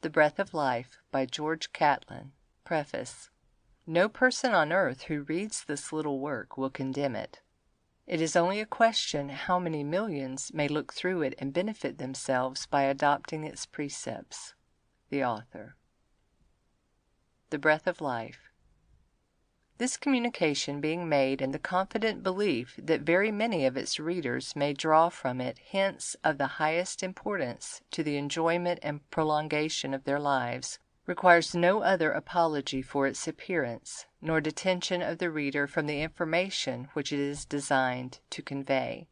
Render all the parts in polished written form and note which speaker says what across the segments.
Speaker 1: The Breath of Life by George Catlin. Preface. No person on earth who reads this little work will condemn it. It is only a question how many millions may look through it and benefit themselves by adopting its precepts. The Author. The Breath of Life. This communication being made in the confident belief that very many of its readers may draw from it hints of the highest importance to the enjoyment and prolongation of their lives, requires no other apology for its appearance, nor detention of the reader from the information which it is designed to convey.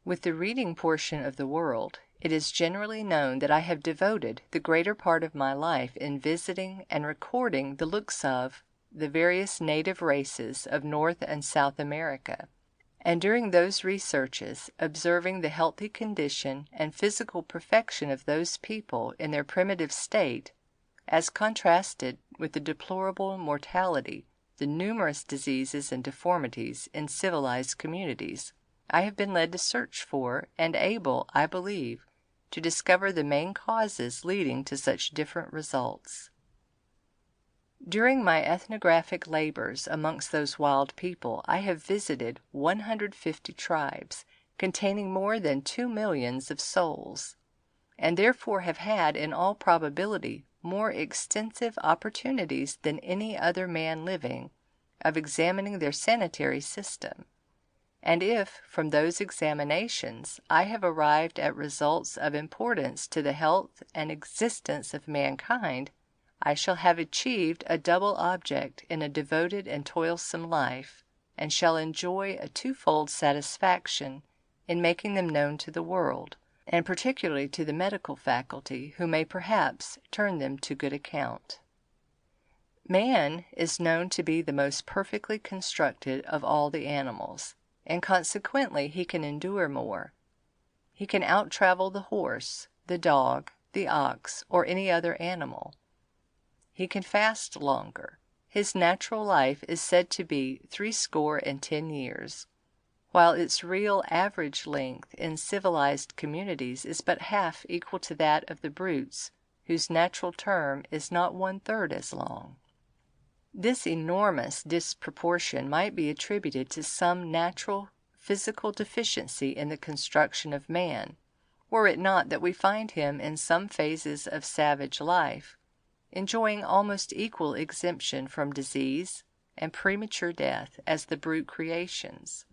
Speaker 1: With the reading portion of the world, it is generally known that I have devoted the greater part of my life in visiting and recording the looks of the various native races of North and South America, and during those researches observing the healthy condition and physical perfection of those people in their primitive state, as contrasted with the deplorable mortality, the numerous diseases and deformities in civilized communities, I have been led to search for, and able, I believe, to discover the main causes leading to such different results. During my ethnographic labors amongst those wild people, I have visited 150 tribes, containing more than 2 millions of souls, and therefore have had, in all probability, more extensive opportunities than any other man living of examining their sanitary system. And if, from those examinations, I have arrived at results of importance to the health and existence of mankind, I shall have achieved a double object in a devoted and toilsome life, and shall enjoy a twofold satisfaction in making them known to the world, and particularly to the medical faculty, who may perhaps turn them to good account. Man is known to be the most perfectly constructed of all the animals, and consequently he can endure more. He can out-travel the horse, the dog, the ox, or any other animal. He can fast longer. His natural life is said to be 70 years, while its real average length in civilized communities is but half equal to that of the brutes, whose natural term is not 1/3 as long. This enormous disproportion might be attributed to some natural physical deficiency in the construction of man, were it not that we find him in some phases of savage life enjoying almost equal exemption from disease and premature death as the brute creations,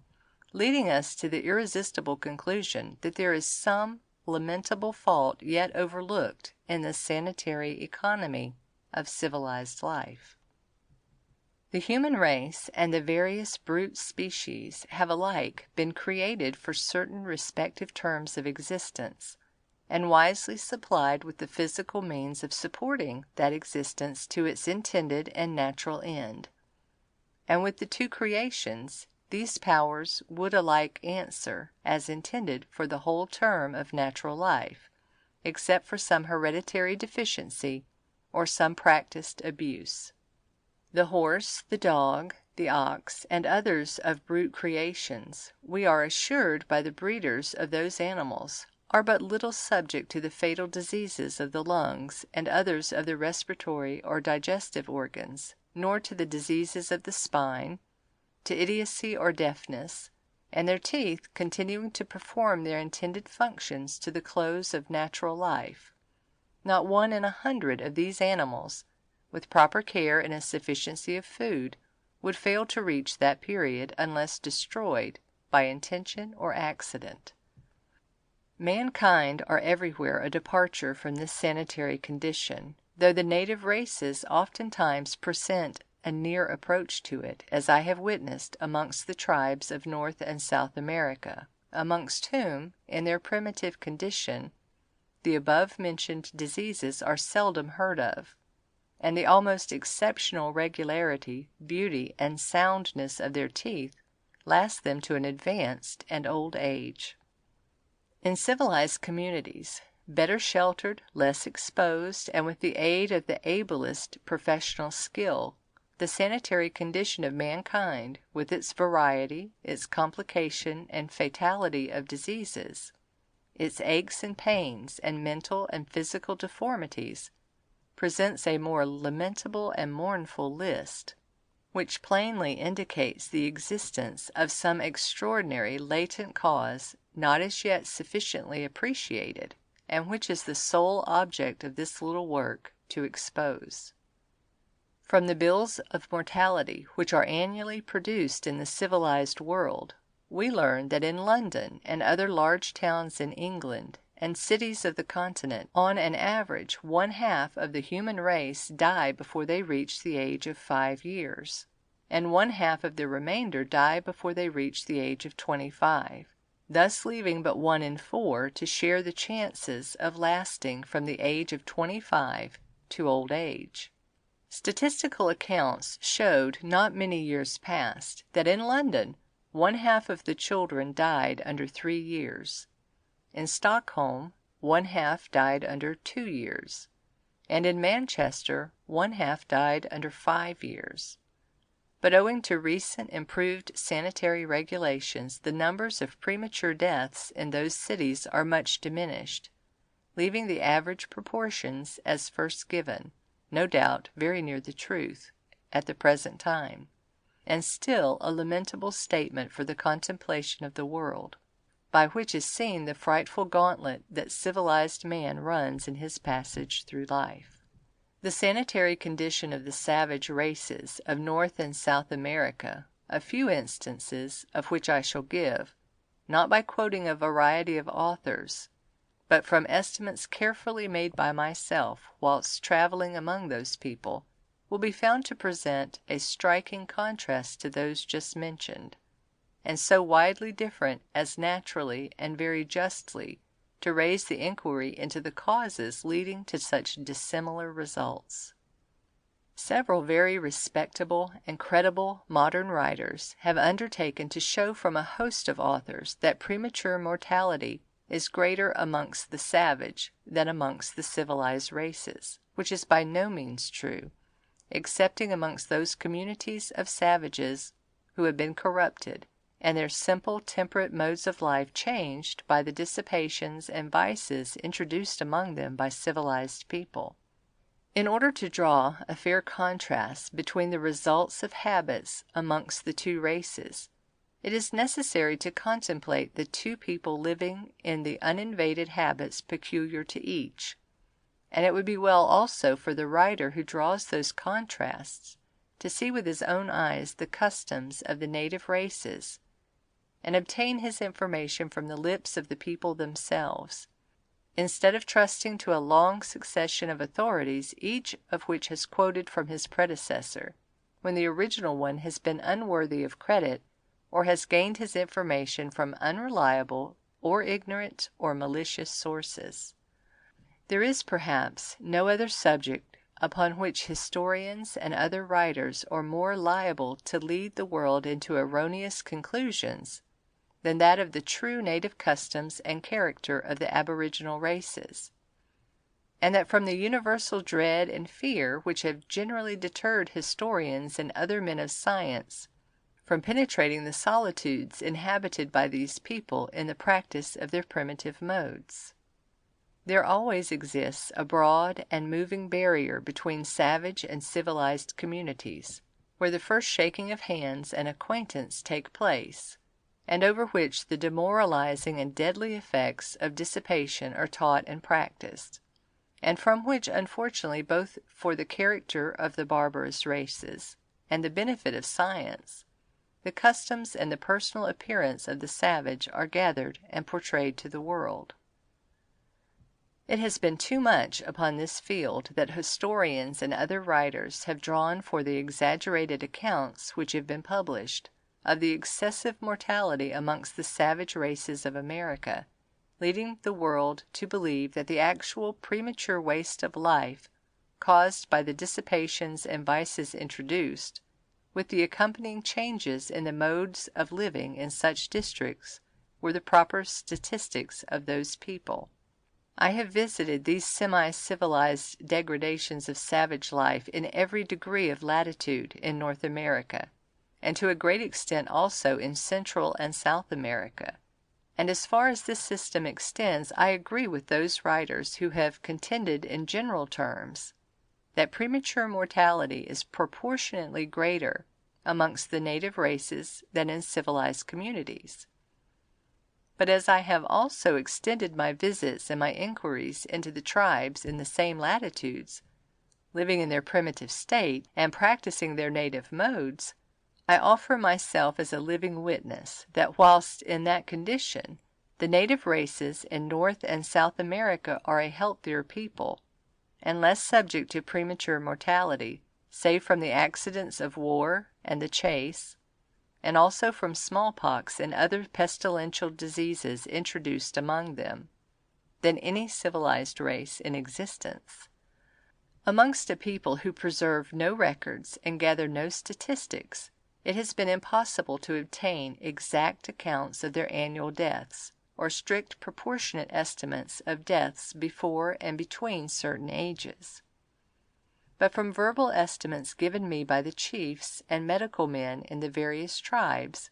Speaker 1: leading us to the irresistible conclusion that there is some lamentable fault yet overlooked in the sanitary economy of civilized life. The human race and the various brute species have alike been created for certain respective terms of existence, and wisely supplied with the physical means of supporting that existence to its intended and natural end. And with the two creations, these powers would alike answer, as intended, for the whole term of natural life, except for some hereditary deficiency or some practiced abuse. The horse, the dog, the ox, and others of brute creations, we are assured by the breeders of those animals, are but little subject to the fatal diseases of the lungs and others of the respiratory or digestive organs, nor to the diseases of the spine, to idiocy or deafness, and their teeth continuing to perform their intended functions to the close of natural life. Not 1 in 100 of these animals, with proper care and a sufficiency of food, would fail to reach that period unless destroyed by intention or accident. Mankind are everywhere a departure from this sanitary condition, though the native races oftentimes present a near approach to it, as I have witnessed amongst the tribes of North and South America, amongst whom, in their primitive condition, the above-mentioned diseases are seldom heard of, and the almost exceptional regularity, beauty, and soundness of their teeth last them to an advanced and old age. In civilized communities, better sheltered, less exposed, and with the aid of the ablest professional skill, the sanitary condition of mankind, with its variety, its complication and fatality of diseases, its aches and pains, and mental and physical deformities, presents a more lamentable and mournful list, which plainly indicates the existence of some extraordinary latent cause not as yet sufficiently appreciated, and which is the sole object of this little work to expose. From the bills of mortality which are annually produced in the civilized world, we learn that in London and other large towns in England and cities of the Continent, on an average, 1/2 of the human race die before they reach the age of 5 years, and 1/2 of the remainder die before they reach the age of 25, thus leaving but 1 in 4 to share the chances of lasting from the age of 25 to old age. Statistical accounts showed not many years past that in London 1/2 of the children died under 3 years. In Stockholm 1/2 died under 2 years, and in Manchester 1/2 died under 5 years. But owing to recent improved sanitary regulations, the numbers of premature deaths in those cities are much diminished, leaving the average proportions as first given, no doubt very near the truth, at the present time, and still a lamentable statement for the contemplation of the world, by which is seen the frightful gauntlet that civilized man runs in his passage through life. The sanitary condition of the savage races of North and South America, a few instances of which I shall give, not by quoting a variety of authors, but from estimates carefully made by myself whilst travelling among those people, will be found to present a striking contrast to those just mentioned, and so widely different as naturally and very justly to raise the inquiry into the causes leading to such dissimilar results. Several very respectable and credible modern writers have undertaken to show from a host of authors that premature mortality is greater amongst the savage than amongst the civilized races, which is by no means true, excepting amongst those communities of savages who have been corrupted, and their simple temperate modes of life changed by the dissipations and vices introduced among them by civilized people. In order to draw a fair contrast between the results of habits amongst the two races, it is necessary to contemplate the two people living in the uninvaded habits peculiar to each, and it would be well also for the writer who draws those contrasts to see with his own eyes the customs of the native races, and obtain his information from the lips of the people themselves, instead of trusting to a long succession of authorities, each of which has quoted from his predecessor, when the original one has been unworthy of credit, or has gained his information from unreliable or ignorant or malicious sources. There is perhaps no other subject upon which historians and other writers are more liable to lead the world into erroneous conclusions than that of the true native customs and character of the aboriginal races, and that from the universal dread and fear which have generally deterred historians and other men of science from penetrating the solitudes inhabited by these people in the practice of their primitive modes. There always exists a broad and moving barrier between savage and civilized communities, where the first shaking of hands and acquaintance take place, and over which the demoralizing and deadly effects of dissipation are taught and practiced, and from which, unfortunately, both for the character of the barbarous races and the benefit of science, the customs and the personal appearance of the savage are gathered and portrayed to the world. It has been too much upon this field that historians and other writers have drawn for the exaggerated accounts which have been published of the excessive mortality amongst the savage races of America, leading the world to believe that the actual premature waste of life caused by the dissipations and vices introduced, with the accompanying changes in the modes of living in such districts, were the proper statistics of those people. I have visited these semi-civilized degradations of savage life in every degree of latitude in North America, and to a great extent also in Central and South America, and as far as this system extends, I agree with those writers who have contended in general terms that premature mortality is proportionately greater amongst the native races than in civilized communities. But as I have also extended my visits and my inquiries into the tribes in the same latitudes, living in their primitive state and practicing their native modes, I offer myself as a living witness that whilst in that condition, the native races in North and South America are a healthier people, and less subject to premature mortality, save from the accidents of war and the chase, and also from smallpox and other pestilential diseases introduced among them, than any civilized race in existence. Amongst a people who preserve no records and gather no statistics, it has been impossible to obtain exact accounts of their annual deaths, or strict proportionate estimates of deaths before and between certain ages. But from verbal estimates given me by the chiefs and medical men in the various tribes,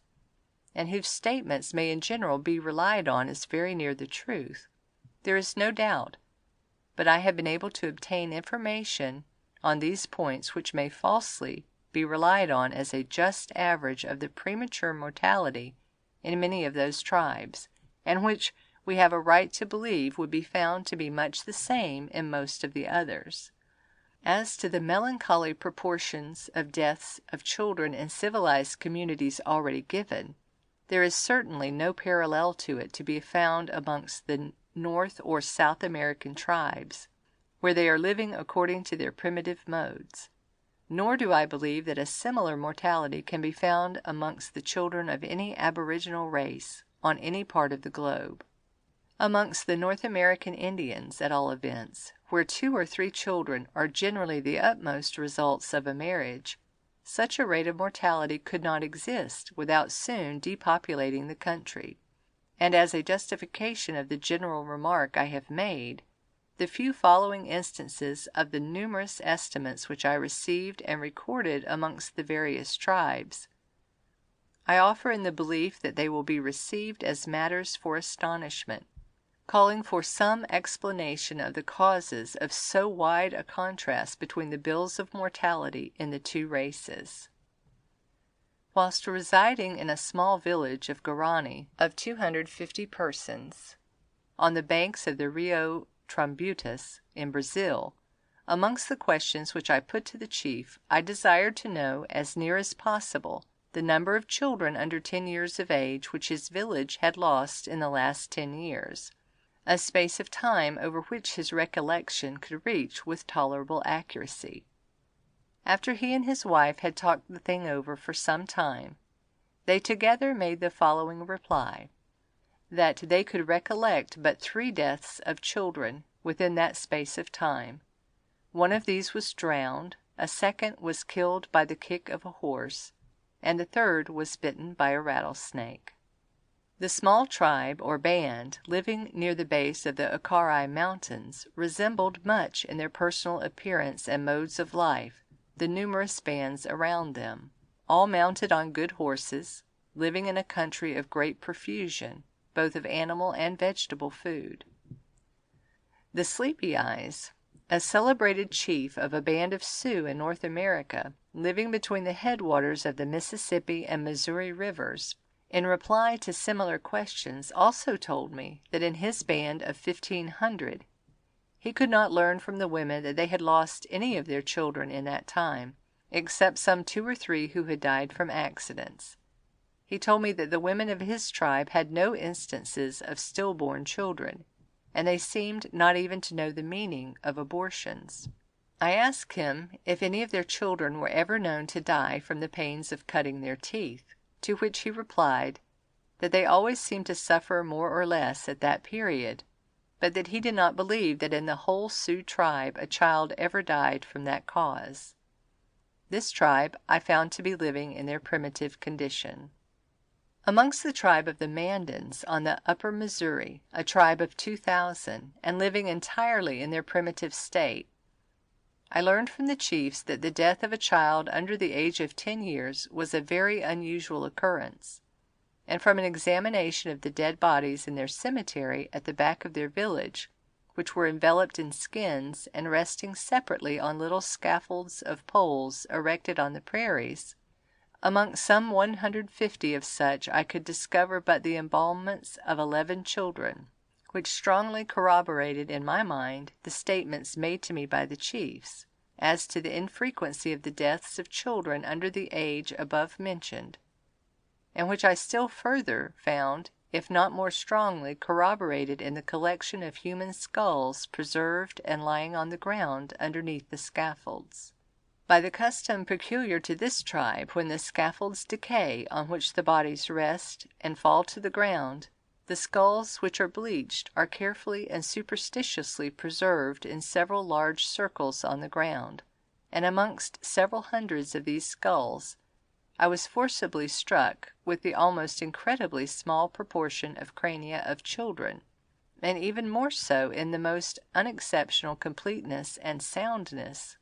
Speaker 1: and whose statements may in general be relied on as very near the truth, there is no doubt but I have been able to obtain information on these points which may falsely be relied on as a just average of the premature mortality in many of those tribes, and which we have a right to believe would be found to be much the same in most of the others. As to the melancholy proportions of deaths of children in civilized communities already given, there is certainly no parallel to it to be found amongst the North or South American tribes, where they are living according to their primitive modes. Nor do I believe that a similar mortality can be found amongst the children of any aboriginal race on any part of the globe. Amongst the North American Indians, at all events, where 2 or 3 children are generally the utmost results of a marriage, such a rate of mortality could not exist without soon depopulating the country. And as a justification of the general remark I have made, the few following instances of the numerous estimates which I received and recorded amongst the various tribes, I offer in the belief that they will be received as matters for astonishment, calling for some explanation of the causes of so wide a contrast between the bills of mortality in the two races. Whilst residing in a small village of Guarani of 250 persons, on the banks of the Rio Trombutas in Brazil, amongst the questions which I put to the chief, I desired to know, as near as possible, the number of children under 10 years of age which his village had lost in the last 10 years, a space of time over which his recollection could reach with tolerable accuracy. After he and his wife had talked the thing over for some time, they together made the following reply, that they could recollect but 3 deaths of children within that space of time. One of these was drowned, a second was killed by the kick of a horse, and the third was bitten by a rattlesnake. The small tribe or band living near the base of the Ucarai Mountains resembled much in their personal appearance and modes of life the numerous bands around them, all mounted on good horses, living in a country of great profusion, both of animal and vegetable food. The Sleepy Eyes, a celebrated chief of a band of Sioux in North America, living between the headwaters of the Mississippi and Missouri rivers, in reply to similar questions, also told me that in his band of 1,500 he could not learn from the women that they had lost any of their children in that time, except some 2 or 3 who had died from accidents. He told me that the women of his tribe had no instances of stillborn children, and they seemed not even to know the meaning of abortions. I asked him if any of their children were ever known to die from the pains of cutting their teeth, to which he replied that they always seemed to suffer more or less at that period, but that he did not believe that in the whole Sioux tribe a child ever died from that cause. This tribe I found to be living in their primitive condition. Amongst the tribe of the Mandans on the upper Missouri, a tribe of 2,000, and living entirely in their primitive state, I learned from the chiefs that the death of a child under the age of 10 years was a very unusual occurrence, and from an examination of the dead bodies in their cemetery at the back of their village, which were enveloped in skins and resting separately on little scaffolds of poles erected on the prairies, amongst some 150 of such I could discover but the embalmments of 11 children, which strongly corroborated in my mind the statements made to me by the chiefs, as to the infrequency of the deaths of children under the age above mentioned, and which I still further found, if not more strongly, corroborated in the collection of human skulls preserved and lying on the ground underneath the scaffolds. By the custom peculiar to this tribe, when the scaffolds decay on which the bodies rest and fall to the ground, the skulls which are bleached are carefully and superstitiously preserved in several large circles on the ground, and amongst several hundreds of these skulls I was forcibly struck with the almost incredibly small proportion of crania of children, and even more so in the most unexceptional completeness and soundness,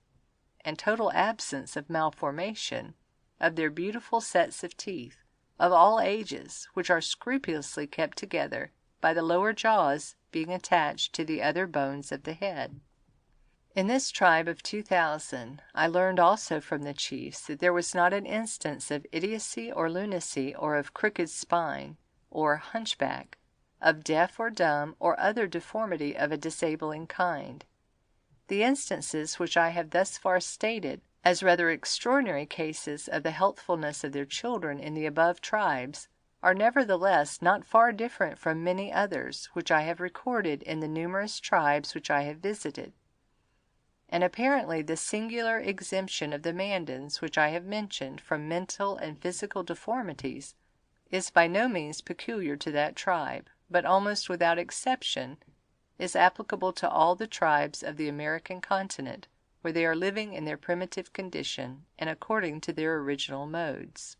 Speaker 1: and total absence of malformation, of their beautiful sets of teeth, of all ages, which are scrupulously kept together by the lower jaws being attached to the other bones of the head. In this tribe of 2,000, I learned also from the chiefs that there was not an instance of idiocy or lunacy, or of crooked spine, or hunchback, of deaf or dumb, or other deformity of a disabling kind. The instances which I have thus far stated as rather extraordinary cases of the healthfulness of their children in the above tribes are nevertheless not far different from many others which I have recorded in the numerous tribes which I have visited. And apparently the singular exemption of the Mandans which I have mentioned from mental and physical deformities is by no means peculiar to that tribe, but almost without exception is applicable to all the tribes of the American continent, where they are living in their primitive condition and according to their original modes.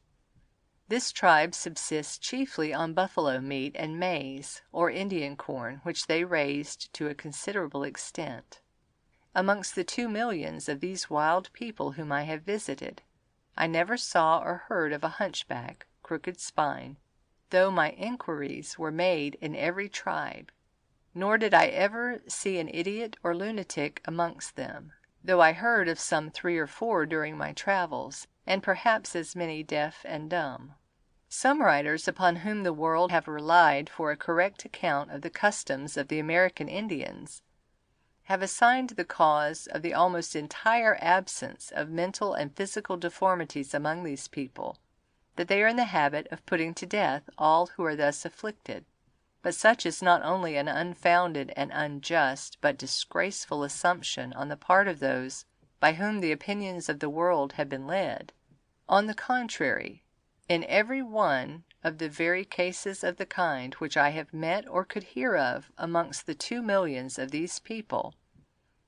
Speaker 1: This tribe subsists chiefly on buffalo meat and maize, or Indian corn, which they raised to a considerable extent. Amongst the 2 millions of these wild people whom I have visited, I never saw or heard of a hunchback, crooked spine, though my inquiries were made in every tribe, nor did I ever see an idiot or lunatic amongst them, though I heard of some 3 or 4 during my travels, and perhaps as many deaf and dumb. Some writers upon whom the world have relied for a correct account of the customs of the American Indians have assigned the cause of the almost entire absence of mental and physical deformities among these people, that they are in the habit of putting to death all who are thus afflicted. But such is not only an unfounded and unjust, but disgraceful assumption on the part of those by whom the opinions of the world have been led. On the contrary, in every one of the very cases of the kind which I have met or could hear of amongst the 2 millions of these people,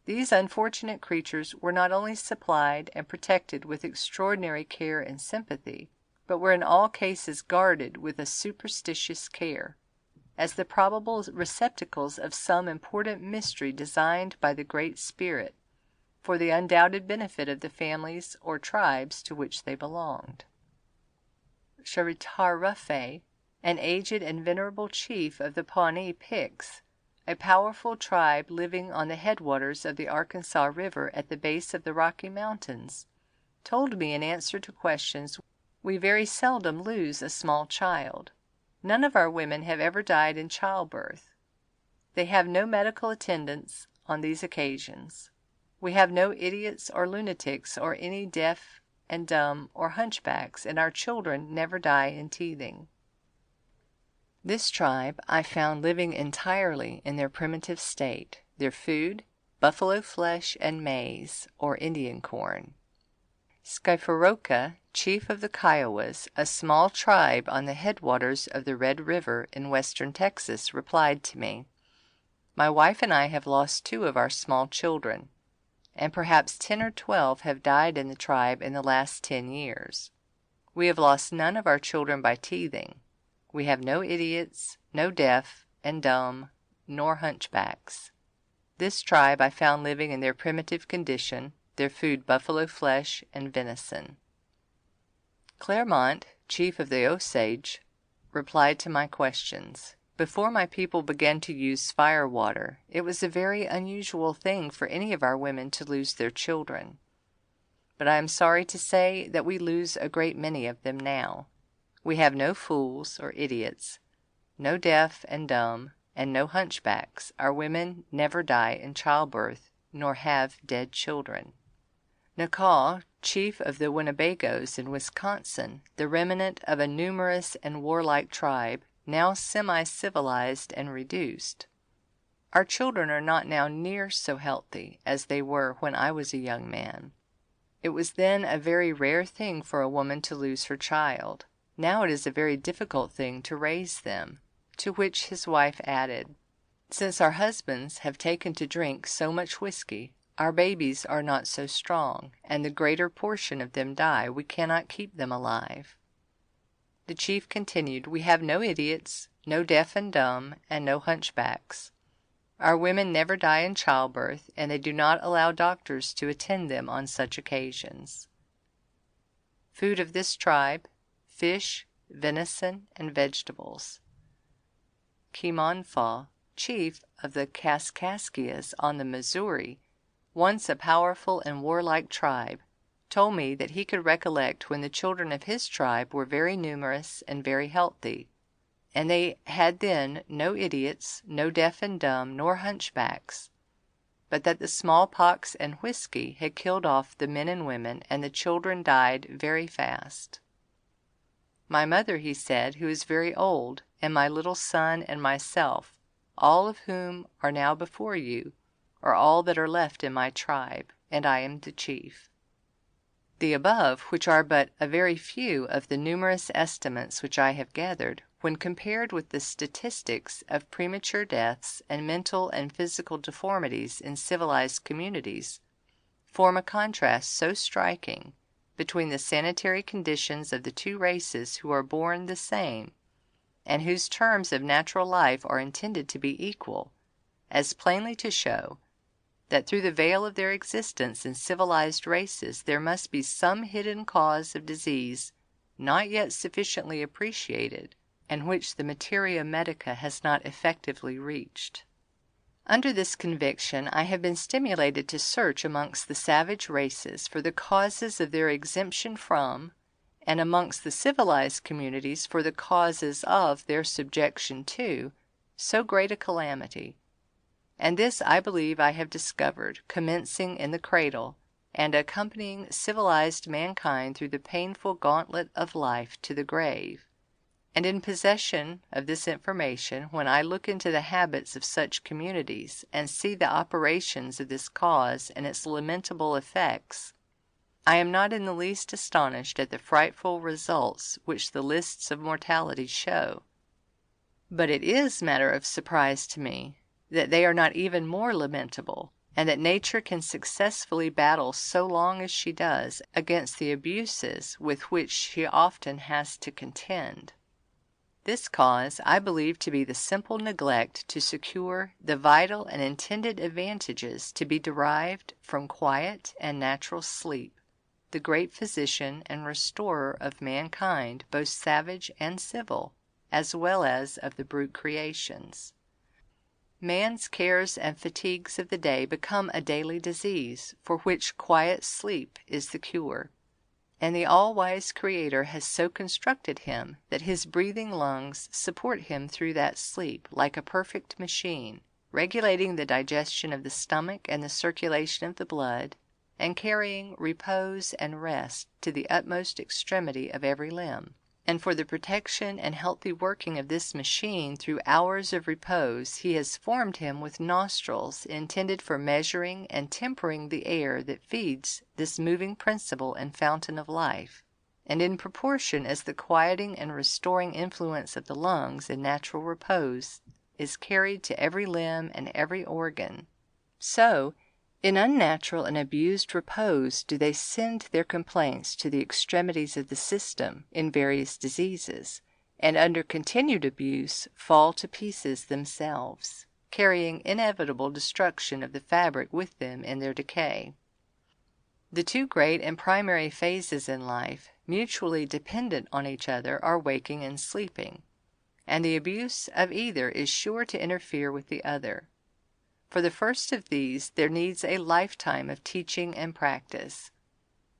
Speaker 1: these unfortunate creatures were not only supplied and protected with extraordinary care and sympathy, but were in all cases guarded with a superstitious care, as the probable receptacles of some important mystery designed by the Great Spirit, for the undoubted benefit of the families or tribes to which they belonged. Sharitarrufe, an aged and venerable chief of the Pawnee Picts, a powerful tribe living on the headwaters of the Arkansas River at the base of the Rocky Mountains, told me in answer to questions, "We very seldom lose a small child. None of our women have ever died in childbirth. They have no medical attendants on these occasions. We have no idiots or lunatics or any deaf and dumb or hunchbacks, and our children never die in teething." This tribe I found living entirely in their primitive state, their food, buffalo flesh and maize, or Indian corn. Skyforocka, chief of the Kiowas, a small tribe on the headwaters of the Red River in western Texas, replied to me, "My wife and I have lost 2 of our small children, and perhaps 10 or 12 have died in the tribe in the last 10 years. We have lost none of our children by teething. We have no idiots, no deaf and dumb, nor hunchbacks. This tribe I found living in their primitive condition, their food buffalo flesh and venison." Claremont, chief of the Osage, replied to my questions. Before my people began to use fire water, it was a very unusual thing for any of our women to lose their children. But I am sorry to say that we lose a great many of them now. We have no fools or idiots, no deaf and dumb, and no hunchbacks. Our women never die in childbirth, nor have dead children. Nakaw, chief of the Winnebagos in Wisconsin, the remnant of a numerous and warlike tribe, now semi-civilized and reduced. Our children are not now near so healthy as they were when I was a young man. It was then a very rare thing for a woman to lose her child. Now it is a very difficult thing to raise them. To which his wife added, "Since our husbands have taken to drink so much whiskey, our babies are not so strong, and the greater portion of them die. We cannot keep them alive." The chief continued, "We have no idiots, no deaf and dumb, and no hunchbacks. Our women never die in childbirth, and they do not allow doctors to attend them on such occasions. Food of this tribe: fish, venison, and vegetables." Kemonfa, chief of the Kaskaskias on the Missouri, once a powerful and warlike tribe, told me that he could recollect when the children of his tribe were very numerous and very healthy, and they had then no idiots, no deaf and dumb, nor hunchbacks, but that the smallpox and whiskey had killed off the men and women, and the children died very fast. "My mother," he said, "who is very old, and my little son and myself, all of whom are now before you, are all that are left in my tribe, and I am the chief." The above, which are but a very few of the numerous estimates which I have gathered, when compared with the statistics of premature deaths and mental and physical deformities in civilized communities, form a contrast so striking between the sanitary conditions of the two races who are born the same, and whose terms of natural life are intended to be equal, as plainly to show that through the veil of their existence in civilized races there must be some hidden cause of disease not yet sufficiently appreciated, and which the materia medica has not effectively reached. Under this conviction I have been stimulated to search amongst the savage races for the causes of their exemption from, and amongst the civilized communities for the causes of their subjection to, so great a calamity. And this I believe I have discovered, commencing in the cradle, and accompanying civilized mankind through the painful gauntlet of life to the grave. And in possession of this information, when I look into the habits of such communities, and see the operations of this cause and its lamentable effects, I am not in the least astonished at the frightful results which the lists of mortality show. But it is matter of surprise to me that they are not even more lamentable, and that nature can successfully battle so long as she does against the abuses with which she often has to contend. This cause I believe to be the simple neglect to secure the vital and intended advantages to be derived from quiet and natural sleep, the great physician and restorer of mankind, both savage and civil, as well as of the brute creations. Man's cares and fatigues of the day become a daily disease, for which quiet sleep is the cure. And the all-wise Creator has so constructed him that his breathing lungs support him through that sleep like a perfect machine, regulating the digestion of the stomach and the circulation of the blood, and carrying repose and rest to the utmost extremity of every limb. And for the protection and healthy working of this machine through hours of repose, he has formed him with nostrils intended for measuring and tempering the air that feeds this moving principle and fountain of life, and in proportion as the quieting and restoring influence of the lungs in natural repose is carried to every limb and every organ, so in unnatural and abused repose do they send their complaints to the extremities of the system in various diseases, and under continued abuse fall to pieces themselves, carrying inevitable destruction of the fabric with them in their decay. The two great and primary phases in life, mutually dependent on each other, are waking and sleeping. and the abuse of either is sure to interfere with the other. For the first of these there needs a lifetime of teaching and practice.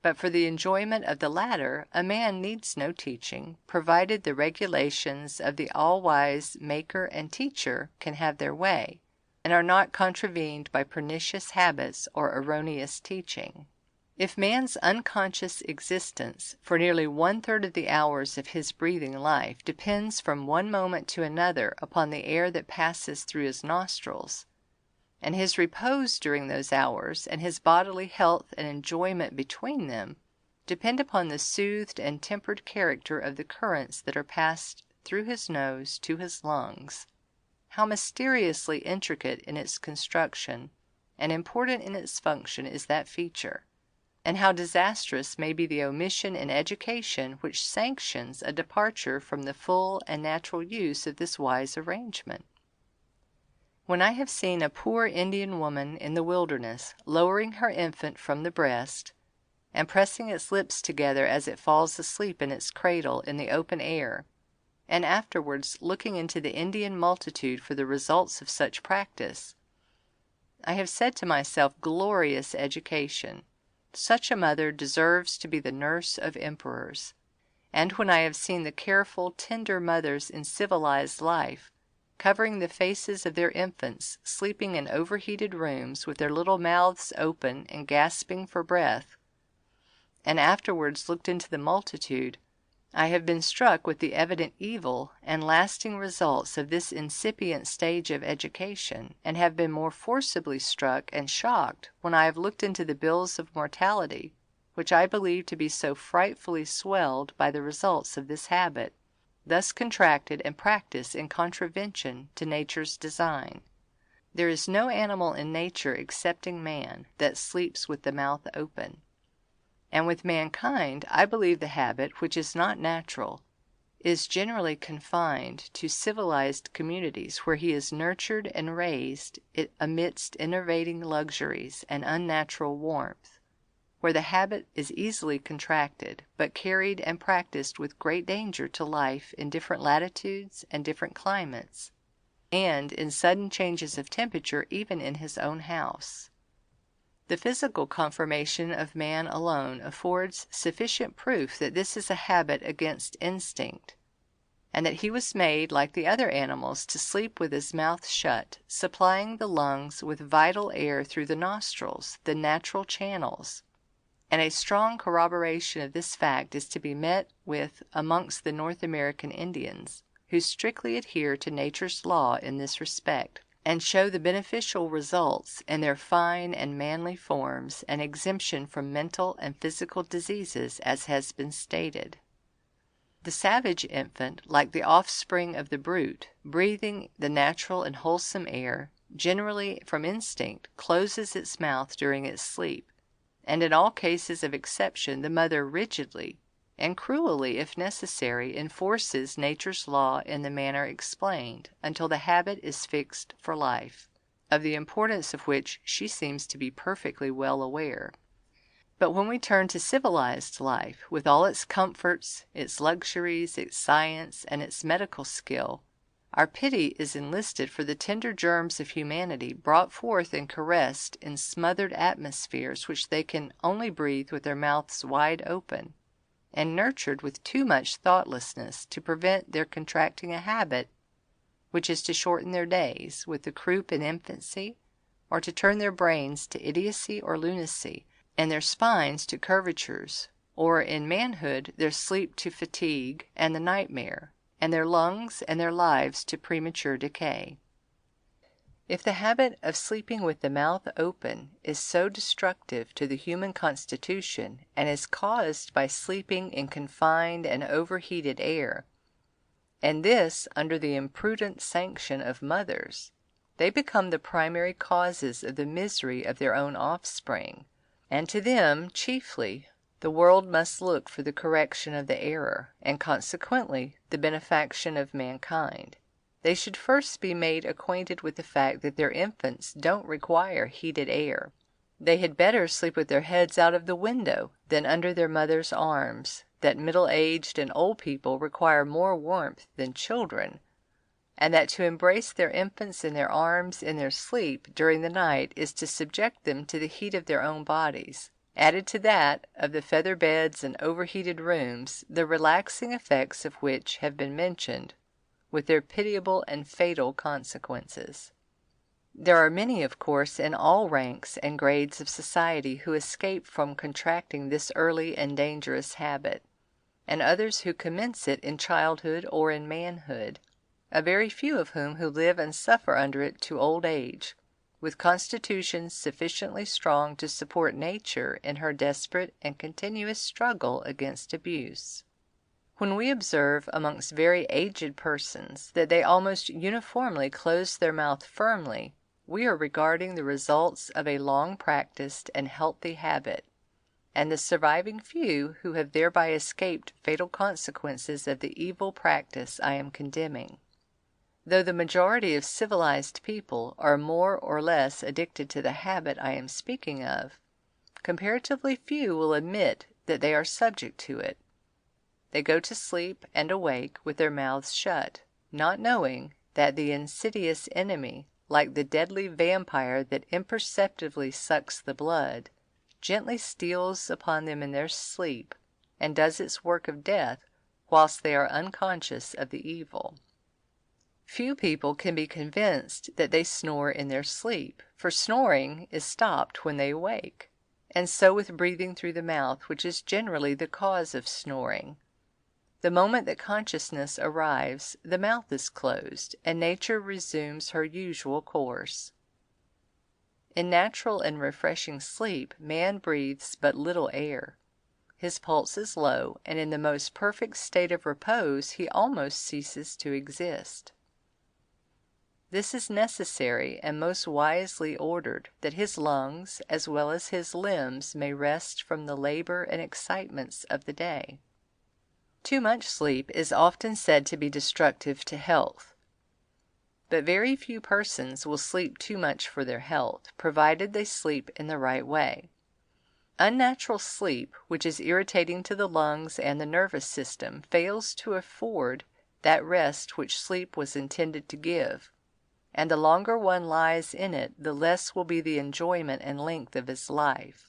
Speaker 1: But for the enjoyment of the latter a man needs no teaching, provided the regulations of the all-wise Maker and Teacher can have their way, and are not contravened by pernicious habits or erroneous teaching. If man's unconscious existence for nearly 1/3 of the hours of his breathing life depends from one moment to another upon the air that passes through his nostrils, and his repose during those hours and his bodily health and enjoyment between them depend upon the soothed and tempered character of the currents that are passed through his nose to his lungs, how mysteriously intricate in its construction and important in its function is that feature, and how disastrous may be the omission in education which sanctions a departure from the full and natural use of this wise arrangement. When I have seen a poor Indian woman in the wilderness lowering her infant from the breast, and pressing its lips together as it falls asleep in its cradle in the open air, and afterwards looking into the Indian multitude for the results of such practice, I have said to myself, glorious education! Such a mother deserves to be the nurse of emperors. And when I have seen the careful, tender mothers in civilized life, covering the faces of their infants sleeping in overheated rooms with their little mouths open and gasping for breath, and afterwards looked into the multitude, I have been struck with the evident evil and lasting results of this incipient stage of education, and have been more forcibly struck and shocked when I have looked into the bills of mortality, which I believe to be so frightfully swelled by the results of this habit, thus contracted and practised in contravention to nature's design. There is no animal in nature excepting man that sleeps with the mouth open. And with mankind I believe the habit, which is not natural, is generally confined to civilized communities where he is nurtured and raised amidst enervating luxuries and unnatural warmth, where the habit is easily contracted, but carried and practised with great danger to life in different latitudes and different climates, and in sudden changes of temperature even in his own house. The physical conformation of man alone affords sufficient proof that this is a habit against instinct, and that he was made, like the other animals, to sleep with his mouth shut, supplying the lungs with vital air through the nostrils, the natural channels. And a strong corroboration of this fact is to be met with amongst the North American Indians, who strictly adhere to nature's law in this respect, and show the beneficial results in their fine and manly forms and exemption from mental and physical diseases, as has been stated. The savage infant, like the offspring of the brute, breathing the natural and wholesome air, generally from instinct closes its mouth during its sleep, and in all cases of exception the mother rigidly, and cruelly if necessary, enforces nature's law in the manner explained, until the habit is fixed for life, of the importance of which she seems to be perfectly well aware. But when we turn to civilized life, with all its comforts, its luxuries, its science, and its medical skill, our pity is enlisted for the tender germs of humanity brought forth and caressed in smothered atmospheres which they can only breathe with their mouths wide open, and nurtured with too much thoughtlessness to prevent their contracting a habit which is to shorten their days with the croup in infancy, or to turn their brains to idiocy or lunacy, and their spines to curvatures, or in manhood their sleep to fatigue and the nightmare, and their lungs and their lives to premature decay. If the habit of sleeping with the mouth open is so destructive to the human constitution, and is caused by sleeping in confined and overheated air, and this under the imprudent sanction of mothers, they become the primary causes of the misery of their own offspring, and to them chiefly the world must look for the correction of the error, and consequently the benefaction of mankind. They should first be made acquainted with the fact that their infants don't require heated air. They had better sleep with their heads out of the window than under their mother's arms, that middle-aged and old people require more warmth than children, and that to embrace their infants in their arms in their sleep during the night is to subject them to the heat of their own bodies, added to that of the feather beds and overheated rooms, the relaxing effects of which have been mentioned, with their pitiable and fatal consequences. There are many, of course, in all ranks and grades of society who escape from contracting this early and dangerous habit, and others who commence it in childhood or in manhood, a very few of whom who live and suffer under it to old age, with constitutions sufficiently strong to support nature in her desperate and continuous struggle against abuse. When we observe amongst very aged persons that they almost uniformly close their mouth firmly, we are regarding the results of a long practiced and healthy habit, and the surviving few who have thereby escaped fatal consequences of the evil practice I am condemning. Though the majority of civilized people are more or less addicted to the habit I am speaking of, comparatively few will admit that they are subject to it. They go to sleep and awake with their mouths shut, not knowing that the insidious enemy, like the deadly vampire that imperceptibly sucks the blood, gently steals upon them in their sleep, and does its work of death whilst they are unconscious of the evil. Few people can be convinced that they snore in their sleep, for snoring is stopped when they awake, and so with breathing through the mouth, which is generally the cause of snoring. The moment that consciousness arrives, the mouth is closed, and nature resumes her usual course. In natural and refreshing sleep, man breathes but little air. His pulse is low, and in the most perfect state of repose he almost ceases to exist. This is necessary and most wisely ordered, that his lungs, as well as his limbs, may rest from the labor and excitements of the day. Too much sleep is often said to be destructive to health, but very few persons will sleep too much for their health, provided they sleep in the right way. Unnatural sleep, which is irritating to the lungs and the nervous system, fails to afford that rest which sleep was intended to give, and the longer one lies in it, the less will be the enjoyment and length of his life.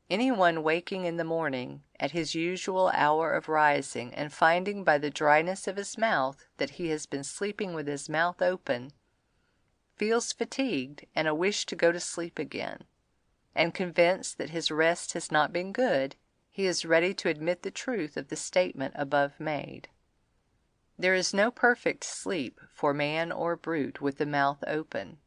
Speaker 1: Anyone waking in the morning, at his usual hour of rising, and finding by the dryness of his mouth that he has been sleeping with his mouth open, feels fatigued and a wish to go to sleep again, and convinced that his rest has not been good, he is ready to admit the truth of the statement above made. There is no perfect sleep for man or brute with the mouth open.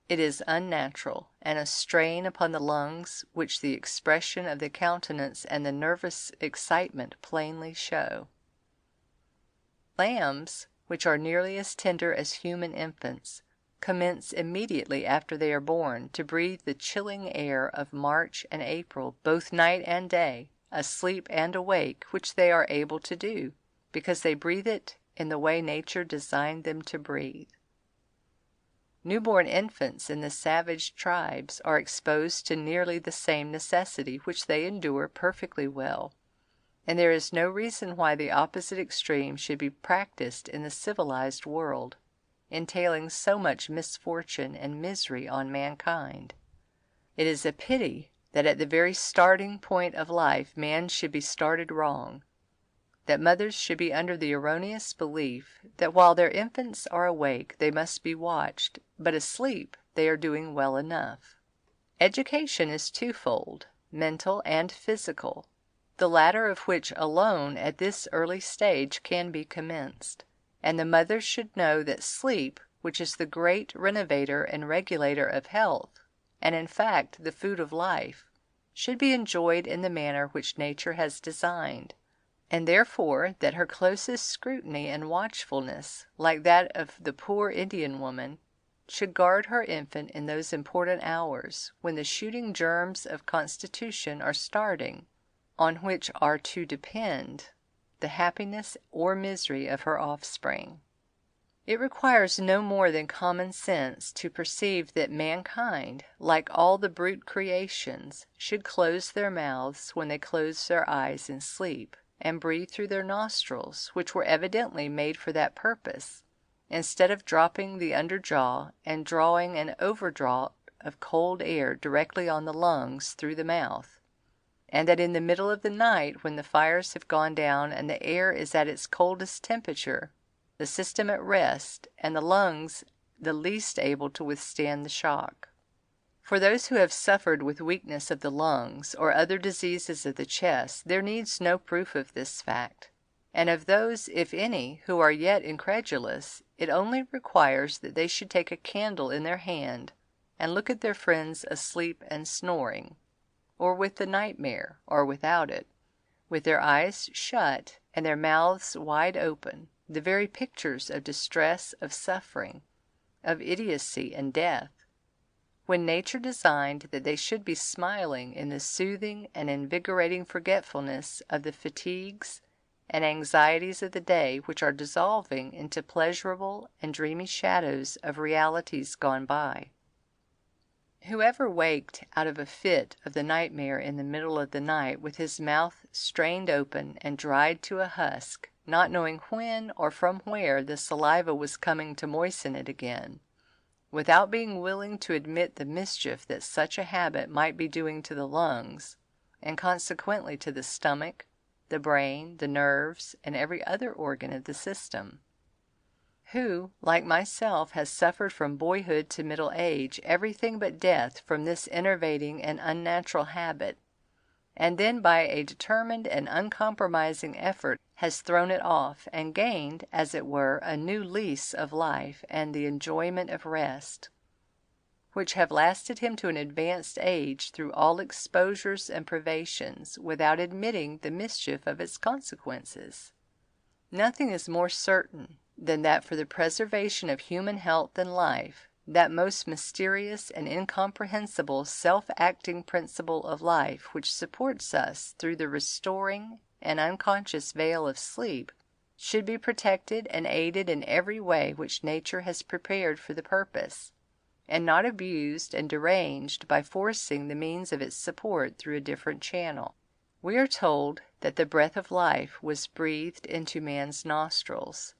Speaker 1: It is unnatural, and a strain upon the lungs which the expression of the countenance and the nervous excitement plainly show. Lambs, which are nearly as tender as human infants, commence immediately after they are born to breathe the chilling air of March and April both night and day, asleep and awake, which they are able to do, because they breathe it in the way nature designed them to breathe. Newborn infants in the savage tribes are exposed to nearly the same necessity, which they endure perfectly well, and there is no reason why the opposite extreme should be practiced in the civilized world, entailing so much misfortune and misery on mankind. It is a pity that at the very starting point of life man should be started wrong, that mothers should be under the erroneous belief that while their infants are awake they must be watched, but asleep they are doing well enough. Education is twofold, mental and physical, the latter of which alone at this early stage can be commenced, and the mother should know that sleep, which is the great renovator and regulator of health, and in fact the food of life, should be enjoyed in the manner which nature has designed, and therefore that her closest scrutiny and watchfulness, like that of the poor Indian woman, should guard her infant in those important hours when the shooting germs of constitution are starting, on which are to depend the happiness or misery of her offspring. It requires no more than common sense to perceive that mankind, like all the brute creations, should close their mouths when they close their eyes in sleep, and breathe through their nostrils, which were evidently made for that purpose, instead of dropping the under jaw and drawing an overdraught of cold air directly on the lungs through the mouth, and that in the middle of the night, when the fires have gone down and the air is at its coldest temperature, the system at rest, and the lungs the least able to withstand the shock. For those who have suffered with weakness of the lungs or other diseases of the chest, there needs no proof of this fact, and of those, if any, who are yet incredulous, it only requires that they should take a candle in their hand and look at their friends asleep and snoring, or with the nightmare, or without it, with their eyes shut and their mouths wide open, the very pictures of distress, of suffering, of idiocy and death, when nature designed that they should be smiling in the soothing and invigorating forgetfulness of the fatigues and anxieties of the day, which are dissolving into pleasurable and dreamy shadows of realities gone by. Whoever waked out of a fit of the nightmare in the middle of the night with his mouth strained open and dried to a husk, not knowing when or from where the saliva was coming to moisten it again, without being willing to admit the mischief that such a habit might be doing to the lungs, and consequently to the stomach, the brain, the nerves, and every other organ of the system, who, like myself, has suffered from boyhood to middle age everything but death from this enervating and unnatural habit, and then by a determined and uncompromising effort has thrown it off, and gained, as it were, a new lease of life and the enjoyment of rest, which have lasted him to an advanced age through all exposures and privations, without admitting the mischief of its consequences. Nothing is more certain than that for the preservation of human health and life, that most mysterious and incomprehensible self-acting principle of life which supports us through the restoring and unconscious veil of sleep, should be protected and aided in every way which nature has prepared for the purpose, and not abused and deranged by forcing the means of its support through a different channel. We are told that the breath of life was breathed into man's nostrils.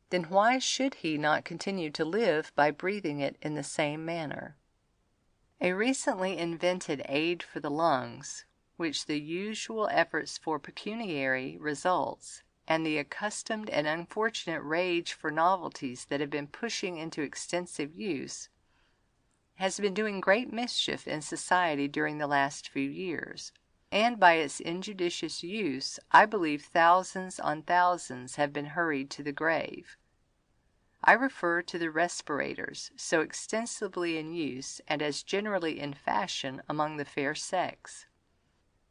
Speaker 1: Then why should he not continue to live by breathing it in the same manner? A recently invented aid for the lungs, which the usual efforts for pecuniary results, and the accustomed and unfortunate rage for novelties that have been pushing into extensive use, has been doing great mischief in society during the last few years, and by its injudicious use I believe thousands on thousands have been hurried to the grave. I refer to the respirators, so extensively in use and as generally in fashion among the fair sex.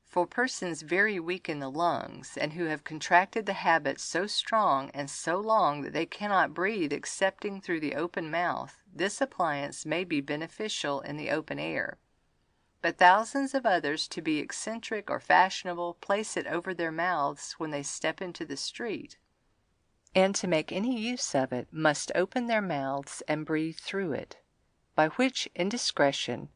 Speaker 1: For persons very weak in the lungs, and who have contracted the habit so strong and so long that they cannot breathe excepting through the open mouth, this appliance may be beneficial in the open air. But thousands of others, to be eccentric or fashionable, place it over their mouths when they step into the street, and to make any use of it must open their mouths and breathe through it, by which indiscretion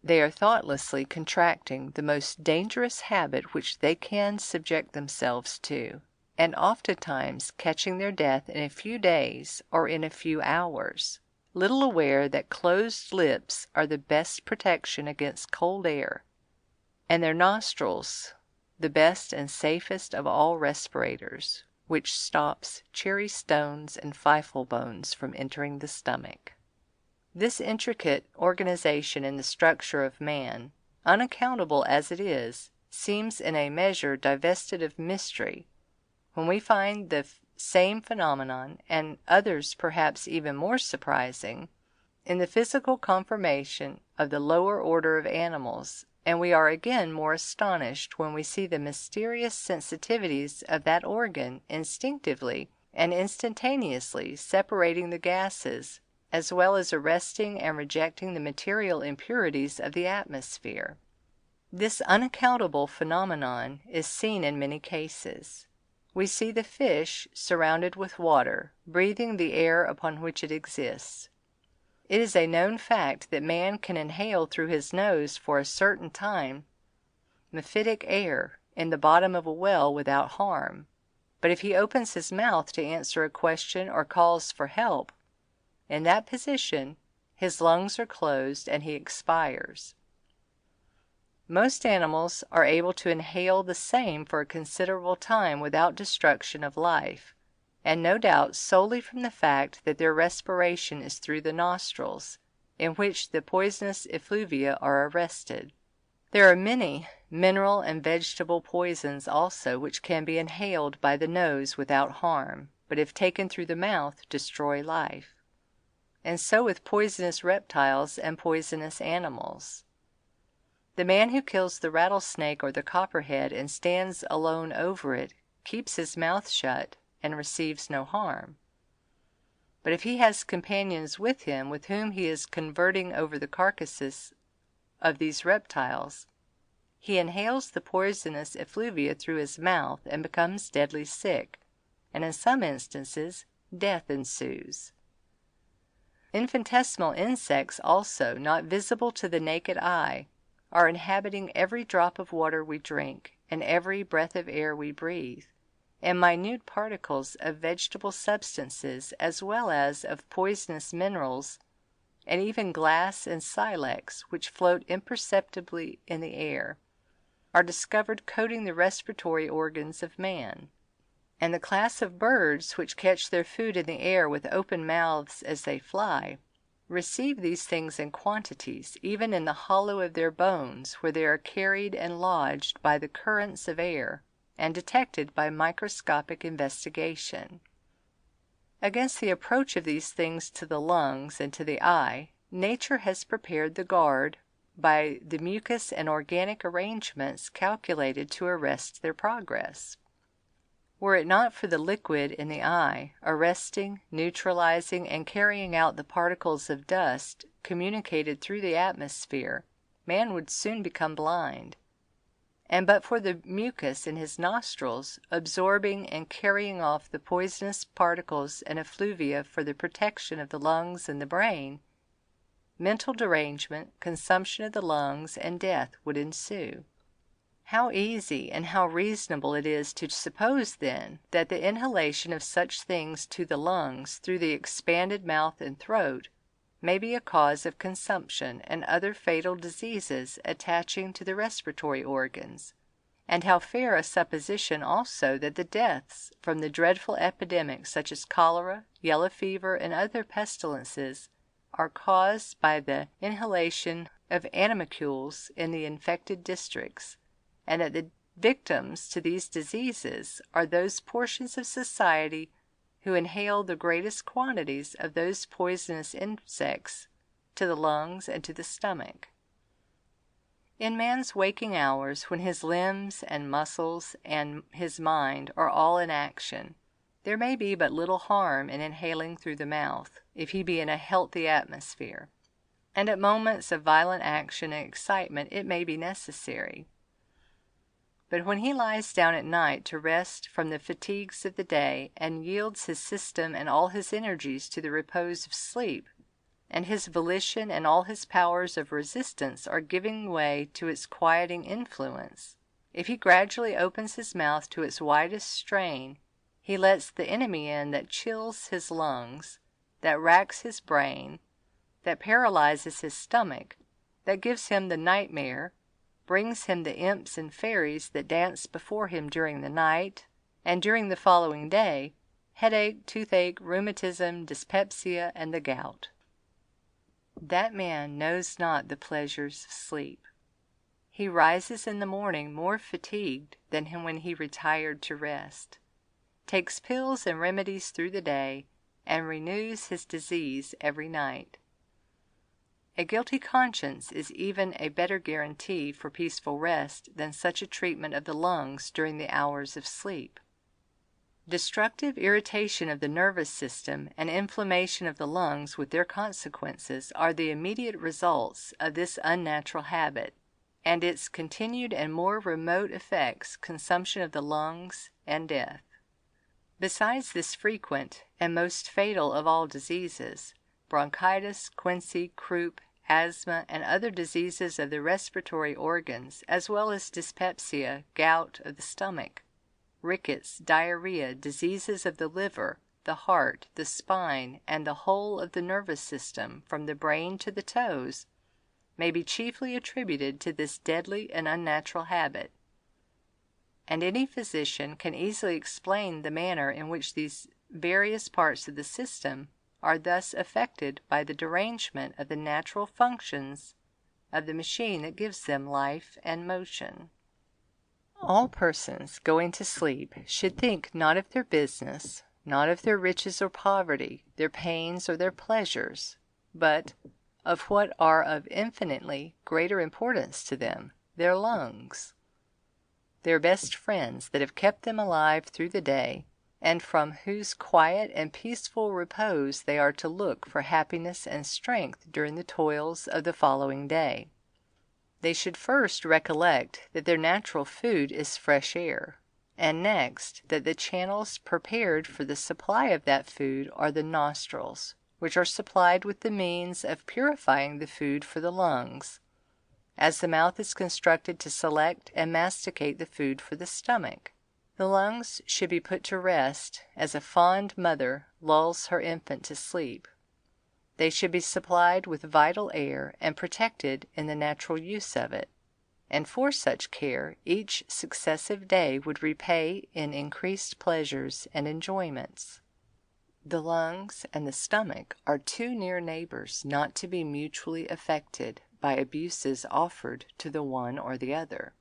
Speaker 1: they are thoughtlessly contracting the most dangerous habit which they can subject themselves to, and oftentimes catching their death in a few days or in a few hours, little aware that closed lips are the best protection against cold air, and their nostrils the best and safest of all respirators, which stops cherry stones and fifle bones from entering the stomach. This intricate organization in the structure of man, unaccountable as it is, seems in a measure divested of mystery, when we find the same phenomenon, and others perhaps even more surprising, in the physical conformation of the lower order of animals, and we are again more astonished when we see the mysterious sensitivities of that organ instinctively and instantaneously separating the gases, as well as arresting and rejecting the material impurities of the atmosphere. This unaccountable phenomenon is seen in many cases. We see the fish surrounded with water, breathing the air upon which it exists. It is a known fact that man can inhale through his nose for a certain time mephitic air in the bottom of a well without harm, But if he opens his mouth to answer a question or calls for help, in that position his lungs are closed and he expires. Most animals are able to inhale the same for a considerable time without destruction of life, and no doubt solely from the fact that their respiration is through the nostrils, in which the poisonous effluvia are arrested. There are many mineral and vegetable poisons also which can be inhaled by the nose without harm, but if taken through the mouth destroy life. And so with poisonous reptiles and poisonous animals. The man who kills the rattlesnake or the copperhead and stands alone over it keeps his mouth shut and receives no harm. But if he has companions with him with whom he is converting over the carcasses of these reptiles, he inhales the poisonous effluvia through his mouth and becomes deadly sick, and in some instances death ensues. Infinitesimal insects also, not visible to the naked eye, are inhabiting every drop of water we drink and every breath of air we breathe, and minute particles of vegetable substances as well as of poisonous minerals, and even glass and silex, which float imperceptibly in the air, are discovered coating the respiratory organs of man. And the class of birds which catch their food in the air with open mouths as they fly, receive these things in quantities, even in the hollow of their bones, where they are carried and lodged by the currents of air, and detected by microscopic investigation. Against the approach of these things to the lungs and to the eye, nature has prepared the guard by the mucous and organic arrangements calculated to arrest their progress. Were it not for the liquid in the eye, arresting, neutralizing, and carrying out the particles of dust communicated through the atmosphere, man would soon become blind. And but for the mucus in his nostrils, absorbing and carrying off the poisonous particles and effluvia for the protection of the lungs and the brain, mental derangement, consumption of the lungs, and death would ensue. How easy and how reasonable it is to suppose, then, that the inhalation of such things to the lungs through the expanded mouth and throat may be a cause of consumption and other fatal diseases attaching to the respiratory organs, and how fair a supposition also that the deaths from the dreadful epidemics such as cholera, yellow fever, and other pestilences are caused by the inhalation of animalcules in the infected districts, and that the victims to these diseases are those portions of society who inhale the greatest quantities of those poisonous insects to the lungs and to the stomach. In man's waking hours, when his limbs and muscles and his mind are all in action, there may be but little harm in inhaling through the mouth, if he be in a healthy atmosphere, and at moments of violent action and excitement it may be necessary. But when he lies down at night to rest from the fatigues of the day, and yields his system and all his energies to the repose of sleep, and his volition and all his powers of resistance are giving way to its quieting influence, if he gradually opens his mouth to its widest strain, he lets the enemy in that chills his lungs, that racks his brain, that paralyzes his stomach, that gives him the nightmare, brings him the imps and fairies that dance before him during the night, and during the following day, headache, toothache, rheumatism, dyspepsia, and the gout. That man knows not the pleasures of sleep. He rises in the morning more fatigued than when he retired to rest, takes pills and remedies through the day, and renews his disease every night. A guilty conscience is even a better guarantee for peaceful rest than such a treatment of the lungs during the hours of sleep. Destructive irritation of the nervous system and inflammation of the lungs with their consequences are the immediate results of this unnatural habit, and its continued and more remote effects consumption of the lungs and death. Besides this frequent and most fatal of all diseases, bronchitis, quinsy, croup, asthma, and other diseases of the respiratory organs, as well as dyspepsia, gout of the stomach, rickets, diarrhea, diseases of the liver, the heart, the spine, and the whole of the nervous system, from the brain to the toes, may be chiefly attributed to this deadly and unnatural habit. And any physician can easily explain the manner in which these various parts of the system are thus affected by the derangement of the natural functions of the machine that gives them life and motion. All persons going to sleep should think not of their business, not of their riches or poverty, their pains or their pleasures, but of what are of infinitely greater importance to them, their lungs, their best friends that have kept them alive through the day, and from whose quiet and peaceful repose they are to look for happiness and strength during the toils of the following day. They should first recollect that their natural food is fresh air, and next that the channels prepared for the supply of that food are the nostrils, which are supplied with the means of purifying the food for the lungs, as the mouth is constructed to select and masticate the food for the stomach. The lungs should be put to rest as a fond mother lulls her infant to sleep. They should be supplied with vital air and protected in the natural use of it, and for such care each successive day would repay in increased pleasures and enjoyments. The lungs and the stomach are two near neighbors not to be mutually affected by abuses offered to the one or the other.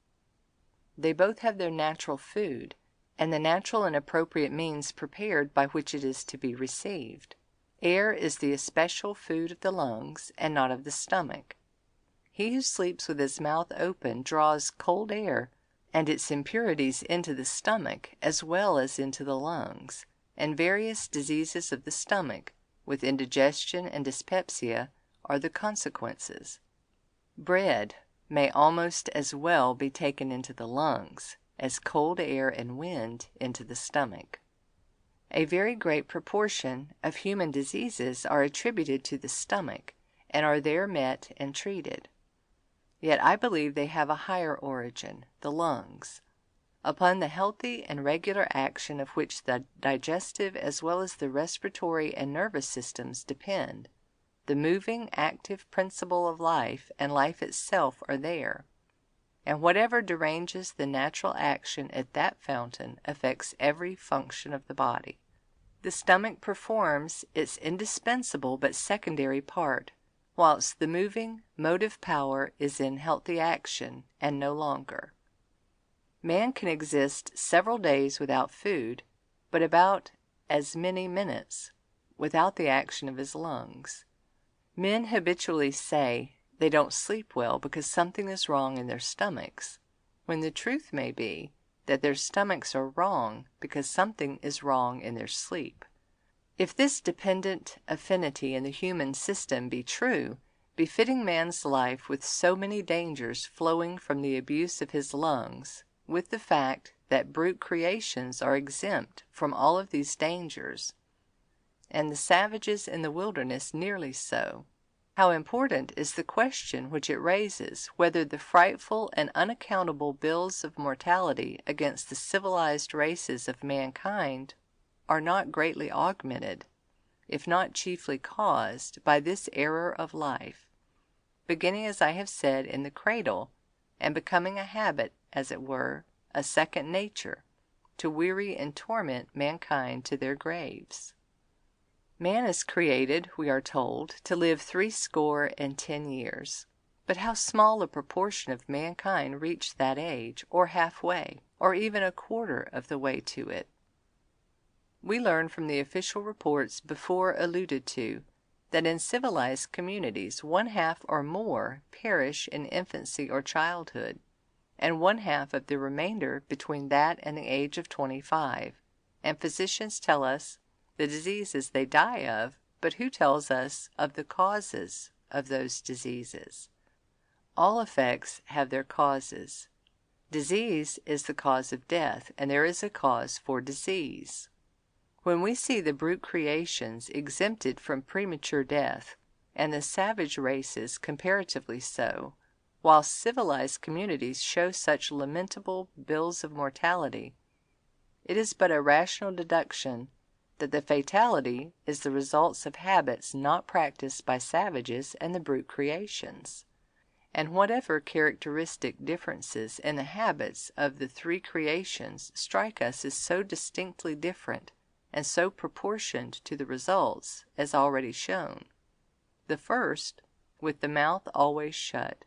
Speaker 1: They both have their natural food, and the natural and appropriate means prepared by which it is to be received. Air is the especial food of the lungs, and not of the stomach. He who sleeps with his mouth open draws cold air and its impurities into the stomach as well as into the lungs, and various diseases of the stomach, with indigestion and dyspepsia, are the consequences. Bread may almost as well be taken into the lungs as cold air and wind into the stomach. A very great proportion of human diseases are attributed to the stomach, and are there met and treated. Yet I believe they have a higher origin, the lungs, upon the healthy and regular action of which the digestive as well as the respiratory and nervous systems depend. The moving, active principle of life and life itself are there, and whatever deranges the natural action at that fountain affects every function of the body. The stomach performs its indispensable but secondary part, whilst the moving, motive power is in healthy action, and no longer. Man can exist several days without food, but about as many minutes without the action of his lungs. Men habitually say they don't sleep well because something is wrong in their stomachs, when the truth may be that their stomachs are wrong because something is wrong in their sleep. If this dependent affinity in the human system be true, befitting man's life with so many dangers flowing from the abuse of his lungs, with the fact that brute creations are exempt from all of these dangers, and the savages in the wilderness nearly so, how important is the question which it raises whether the frightful and unaccountable bills of mortality against the civilized races of mankind are not greatly augmented, if not chiefly caused, by this error of life, beginning, as I have said, in the cradle, and becoming a habit, as it were, a second nature, to weary and torment mankind to their graves. Man is created, we are told, to live 70 years. But how small a proportion of mankind reach that age, or halfway, or even a quarter of the way to it. We learn from the official reports before alluded to that in civilized communities 1/2 or more perish in infancy or childhood, and 1/2 of the remainder between that and the age of 25, and physicians tell us the diseases they die of, but who tells us of the causes of those diseases? All effects have their causes. Disease is the cause of death, and there is a cause for disease. When we see the brute creations exempted from premature death, and the savage races comparatively so, whilst civilized communities show such lamentable bills of mortality, it is but a rational deduction that the fatality is the results of habits not practiced by savages and the brute creations. And whatever characteristic differences in the habits of the three creations strike us as so distinctly different and so proportioned to the results, as already shown. The first, with the mouth always shut.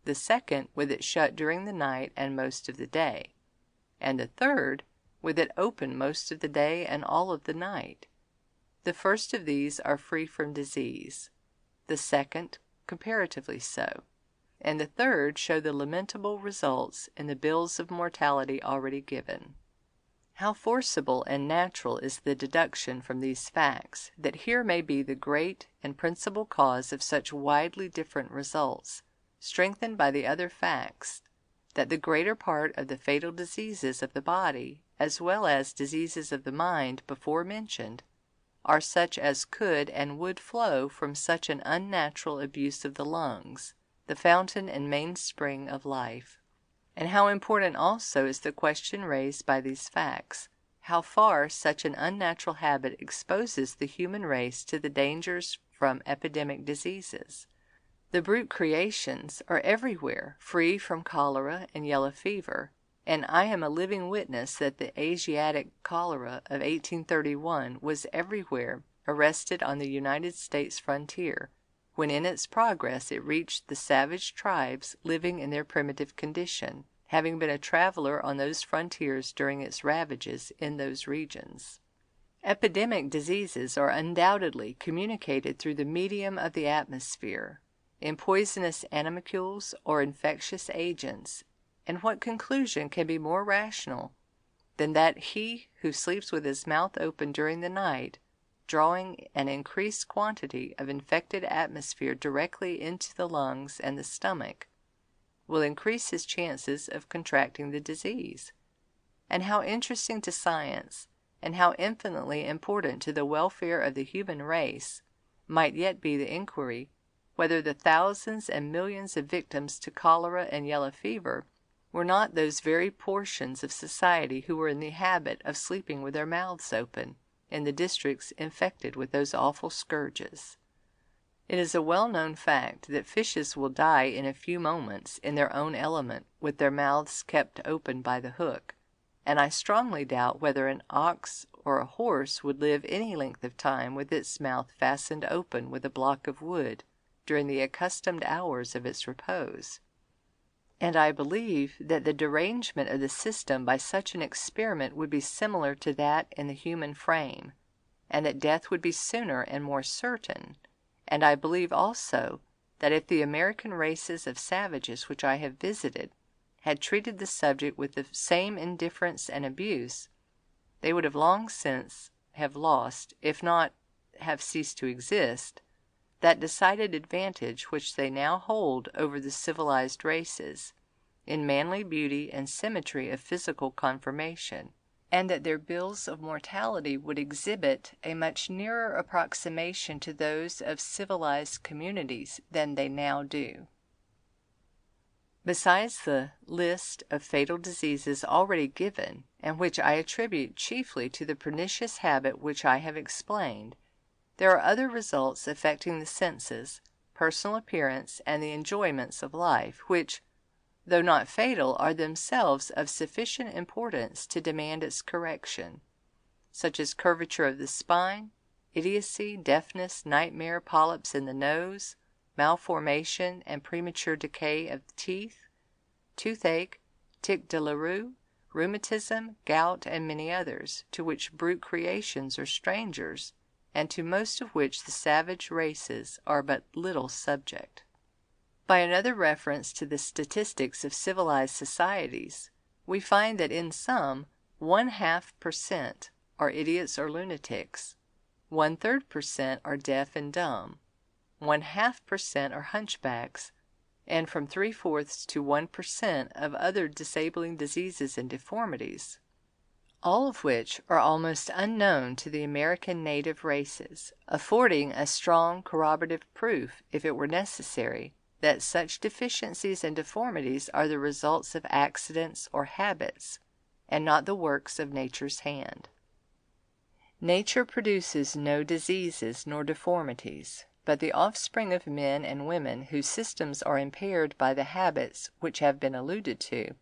Speaker 1: The second, with it shut during the night and most of the day. And the third, with it open most of the day and all of the night. The first of these are free from disease. The second, comparatively so. And the third show the lamentable results in the bills of mortality already given. How forcible and natural is the deduction from these facts, that here may be the great and principal cause of such widely different results, strengthened by the other facts, that the greater part of the fatal diseases of the body, as well as diseases of the mind before mentioned, are such as could and would flow from such an unnatural abuse of the lungs, the fountain and mainspring of life. And how important also is the question raised by these facts, how far such an unnatural habit exposes the human race to the dangers from epidemic diseases. The brute creations are everywhere free from cholera and yellow fever, and I am a living witness that the Asiatic cholera of 1831 was everywhere arrested on the United States frontier, when in its progress it reached the savage tribes living in their primitive condition, having been a traveler on those frontiers during its ravages in those regions. Epidemic diseases are undoubtedly communicated through the medium of the atmosphere, in poisonous animalcules or infectious agents, and what conclusion can be more rational than that he who sleeps with his mouth open during the night, drawing an increased quantity of infected atmosphere directly into the lungs and the stomach, will increase his chances of contracting the disease? And how interesting to science, and how infinitely important to the welfare of the human race, might yet be the inquiry whether the thousands and millions of victims to cholera and yellow fever were not those very portions of society who were in the habit of sleeping with their mouths open, in the districts infected with those awful scourges. It is a well-known fact that fishes will die in a few moments in their own element with their mouths kept open by the hook, and I strongly doubt whether an ox or a horse would live any length of time with its mouth fastened open with a block of wood during the accustomed hours of its repose. And I believe that the derangement of the system by such an experiment would be similar to that in the human frame, and that death would be sooner and more certain. And I believe also that if the American races of savages which I have visited had treated the subject with the same indifference and abuse, they would have long since have lost, if not have ceased to exist, that decided advantage which they now hold over the civilized races, in manly beauty and symmetry of physical conformation, and that their bills of mortality would exhibit a much nearer approximation to those of civilized communities than they now do. Besides the list of fatal diseases already given, and which I attribute chiefly to the pernicious habit which I have explained, there are other results affecting the senses, personal appearance, and the enjoyments of life, which, though not fatal, are themselves of sufficient importance to demand its correction, such as curvature of the spine, idiocy, deafness, nightmare, polyps in the nose, malformation and premature decay of the teeth, toothache, tic douloureux, rheumatism, gout, and many others, to which brute creations are strangers, and to most of which the savage races are but little subject. By another reference to the statistics of civilized societies, we find that in some 0.5% are idiots or lunatics, 1/3% are deaf and dumb, 0.5% are hunchbacks, and from 3/4 to 1% of other disabling diseases and deformities, all of which are almost unknown to the American native races, affording a strong corroborative proof, if it were necessary, that such deficiencies and deformities are the results of accidents or habits, and not the works of nature's hand. Nature produces no diseases nor deformities, but the offspring of men and women whose systems are impaired by the habits which have been alluded to,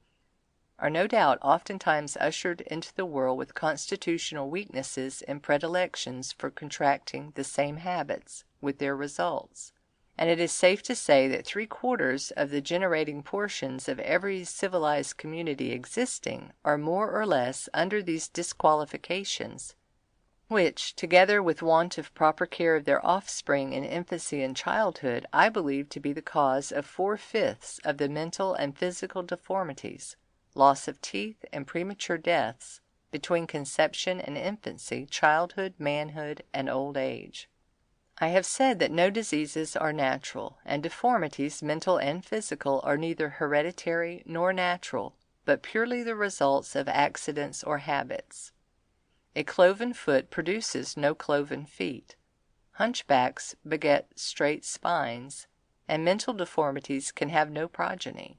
Speaker 1: are no doubt oftentimes ushered into the world with constitutional weaknesses and predilections for contracting the same habits, with their results. And it is safe to say that 3/4 of the generating portions of every civilized community existing are more or less under these disqualifications, which, together with want of proper care of their offspring in infancy and childhood, I believe to be the cause of 4/5 of the mental and physical deformities, loss of teeth, and premature deaths between conception and infancy, childhood, manhood, and old age. I have said that no diseases are natural, and deformities, mental and physical, are neither hereditary nor natural, but purely the results of accidents or habits. A cloven foot produces no cloven feet. Hunchbacks beget straight spines, and mental deformities can have no progeny.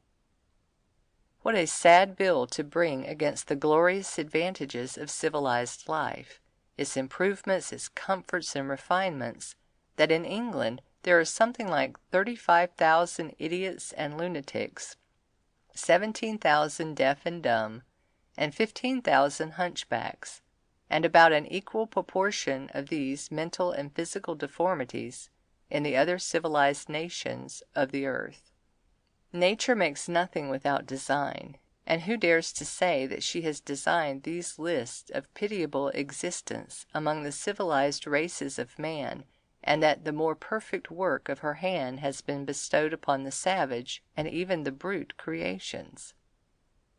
Speaker 1: What a sad bill to bring against the glorious advantages of civilized life, its improvements, its comforts and refinements, that in England there are something like 35,000 idiots and lunatics, 17,000 deaf and dumb, and 15,000 hunchbacks, and about an equal proportion of these mental and physical deformities in the other civilized nations of the earth. Nature makes nothing without design, and who dares to say that she has designed these lists of pitiable existence among the civilized races of man, and that the more perfect work of her hand has been bestowed upon the savage and even the brute creations?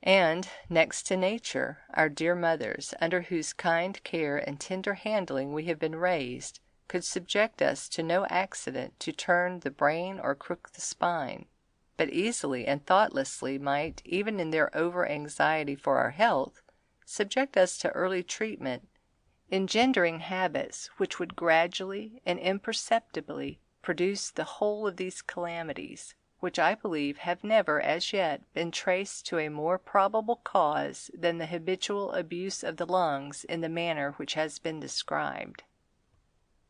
Speaker 1: And, next to nature, our dear mothers, under whose kind care and tender handling we have been raised, could subject us to no accident to turn the brain or crook the spine, but easily and thoughtlessly might, even in their over-anxiety for our health, subject us to early treatment, engendering habits which would gradually and imperceptibly produce the whole of these calamities, which I believe have never as yet been traced to a more probable cause than the habitual abuse of the lungs in the manner which has been described.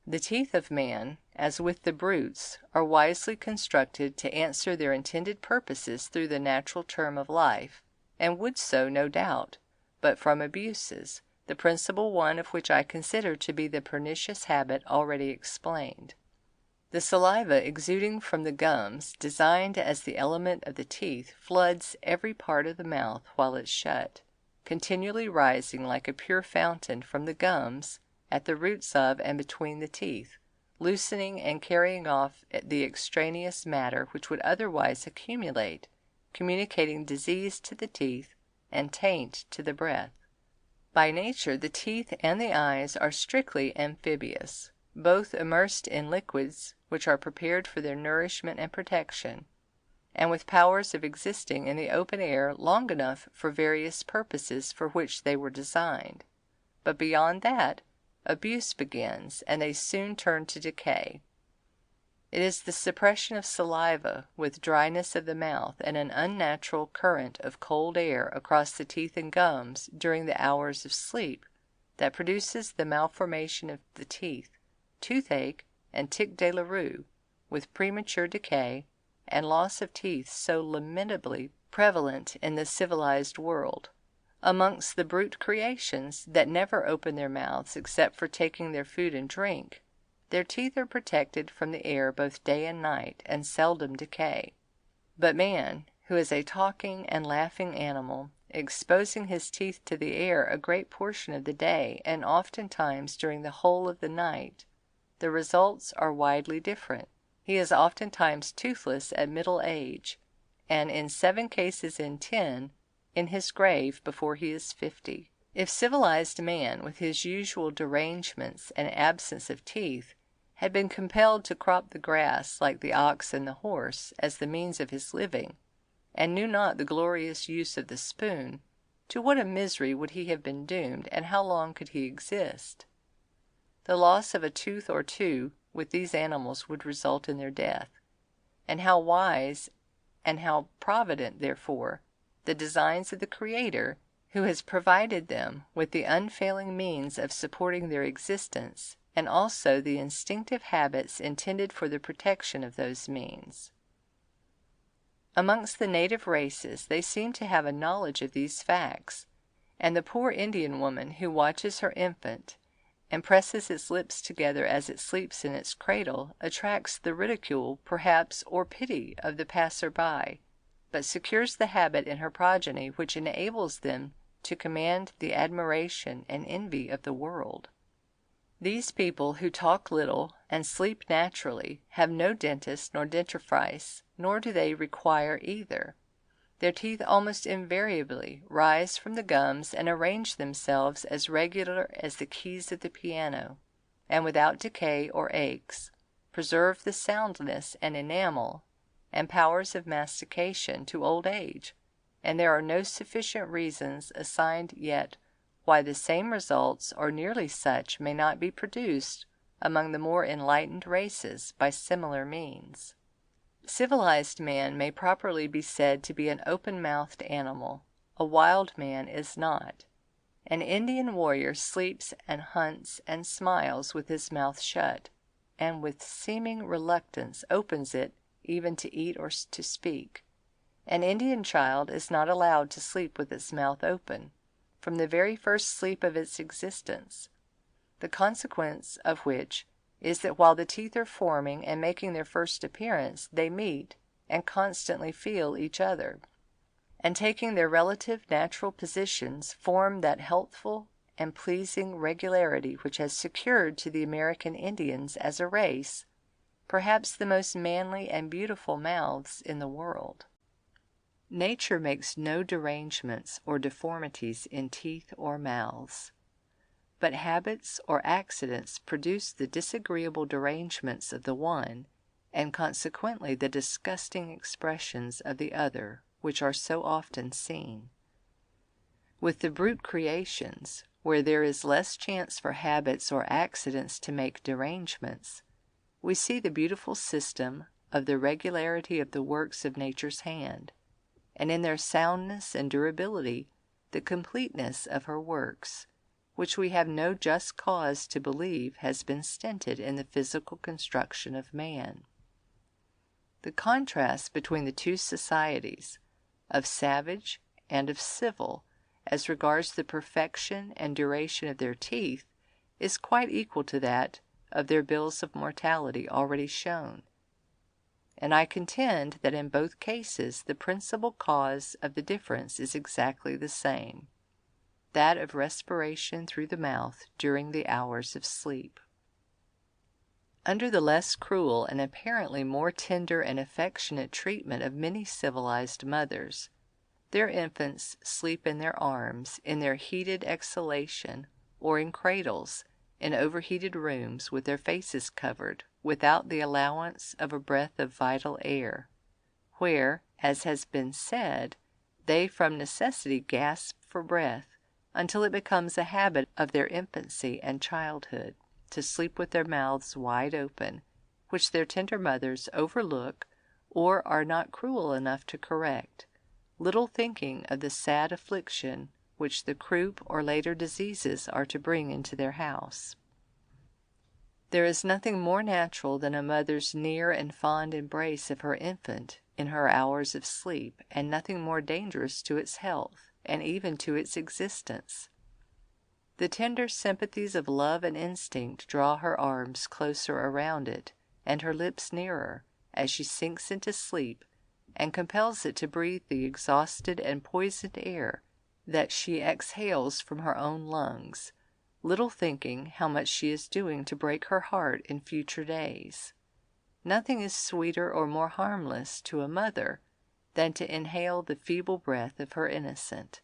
Speaker 1: The teeth of man, as with the brutes, are wisely constructed to answer their intended purposes through the natural term of life, and would so, no doubt, but from abuses, the principal one of which I consider to be the pernicious habit already explained. The saliva exuding from the gums, designed as the element of the teeth, floods every part of the mouth while it's shut, continually rising like a pure fountain from the gums, at the roots of and between the teeth, loosening and carrying off the extraneous matter which would otherwise accumulate, communicating disease to the teeth and taint to the breath. By nature the teeth and the eyes are strictly amphibious, both immersed in liquids which are prepared for their nourishment and protection, and with powers of existing in the open air long enough for various purposes for which they were designed. But beyond that, abuse begins, and they soon turn to decay. It is the suppression of saliva, with dryness of the mouth, and an unnatural current of cold air across the teeth and gums during the hours of sleep, that produces the malformation of the teeth, toothache, and tic douloureux, with premature decay, and loss of teeth so lamentably prevalent in the civilized world. Amongst the brute creations that never open their mouths except for taking their food and drink, their teeth are protected from the air both day and night, and seldom decay. But man, who is a talking and laughing animal, exposing his teeth to the air a great portion of the day, and oftentimes during the whole of the night, the results are widely different. He is oftentimes toothless at middle age, and in 7 cases in 10, in his grave before he is 50. If civilized man, with his usual derangements and absence of teeth, had been compelled to crop the grass like the ox and the horse as the means of his living, and knew not the glorious use of the spoon, to what a misery would he have been doomed, and how long could he exist? The loss of a tooth or two with these animals would result in their death. And how wise and how provident, therefore, the designs of the Creator, who has provided them with the unfailing means of supporting their existence and also the instinctive habits intended for the protection of those means. Amongst the native races they seem to have a knowledge of these facts, and the poor Indian woman who watches her infant and presses its lips together as it sleeps in its cradle attracts the ridicule, perhaps, or pity of the passer-by, but secures the habit in her progeny which enables them to command the admiration and envy of the world. These people who talk little and sleep naturally have no dentist nor dentifrice, nor do they require either. Their teeth almost invariably rise from the gums and arrange themselves as regular as the keys of the piano, and without decay or aches, preserve the soundness and enamel and powers of mastication to old age, and there are no sufficient reasons assigned yet why the same results or nearly such may not be produced among the more enlightened races by similar means. Civilized man may properly be said to be an open-mouthed animal. A wild man is not. An Indian warrior sleeps and hunts and smiles with his mouth shut, and with seeming reluctance opens it even to eat or to speak. An Indian child is not allowed to sleep with its mouth open, from the very first sleep of its existence, the consequence of which is that while the teeth are forming and making their first appearance, they meet and constantly feel each other, and taking their relative natural positions, form that healthful and pleasing regularity which has secured to the American Indians as a race perhaps the most manly and beautiful mouths in the world. Nature makes no derangements or deformities in teeth or mouths, but habits or accidents produce the disagreeable derangements of the one, and consequently the disgusting expressions of the other, which are so often seen. With the brute creations, where there is less chance for habits or accidents to make derangements, we see the beautiful system of the regularity of the works of nature's hand, and in their soundness and durability the completeness of her works, which we have no just cause to believe has been stinted in the physical construction of man. The contrast between the two societies, of savage and of civil, as regards the perfection and duration of their teeth, is quite equal to that of their bills of mortality already shown, and I contend that in both cases the principal cause of the difference is exactly the same, that of respiration through the mouth during the hours of sleep. Under the less cruel and apparently more tender and affectionate treatment of many civilized mothers, their infants sleep in their arms, in their heated exhalation, or in cradles, in overheated rooms with their faces covered, without the allowance of a breath of vital air, where, as has been said, they from necessity gasp for breath, until it becomes a habit of their infancy and childhood to sleep with their mouths wide open, which their tender mothers overlook or are not cruel enough to correct, little thinking of the sad affliction which the croup or later diseases are to bring into their house. There is nothing more natural than a mother's near and fond embrace of her infant in her hours of sleep, and nothing more dangerous to its health, and even to its existence. The tender sympathies of love and instinct draw her arms closer around it, and her lips nearer, as she sinks into sleep, and compels it to breathe the exhausted and poisoned air that she exhales from her own lungs, little thinking how much she is doing to break her heart in future days. Nothing is sweeter or more harmless to a mother than to inhale the feeble breath of her innocent.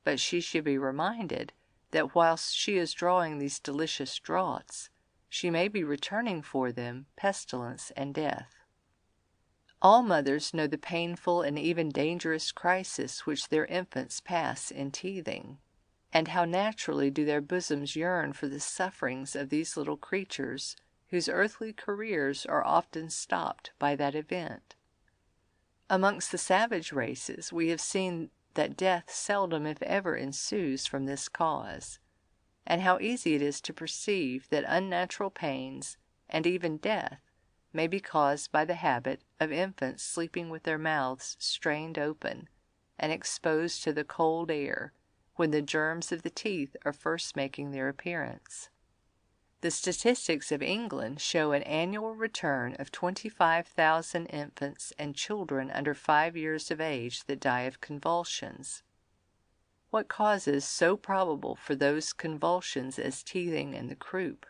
Speaker 1: But she should be reminded that whilst she is drawing these delicious draughts, she may be returning for them pestilence and death. All mothers know the painful and even dangerous crisis which their infants pass in teething, and how naturally do their bosoms yearn for the sufferings of these little creatures, whose earthly careers are often stopped by that event. Amongst the savage races we have seen that death seldom if ever ensues from this cause, and how easy it is to perceive that unnatural pains, and even death, may be caused by the habit of infants sleeping with their mouths strained open, and exposed to the cold air, when the germs of the teeth are first making their appearance. The statistics of England show an annual return of 25,000 infants and children under 5 years of age that die of convulsions. What causes so probable for those convulsions as teething and the croup,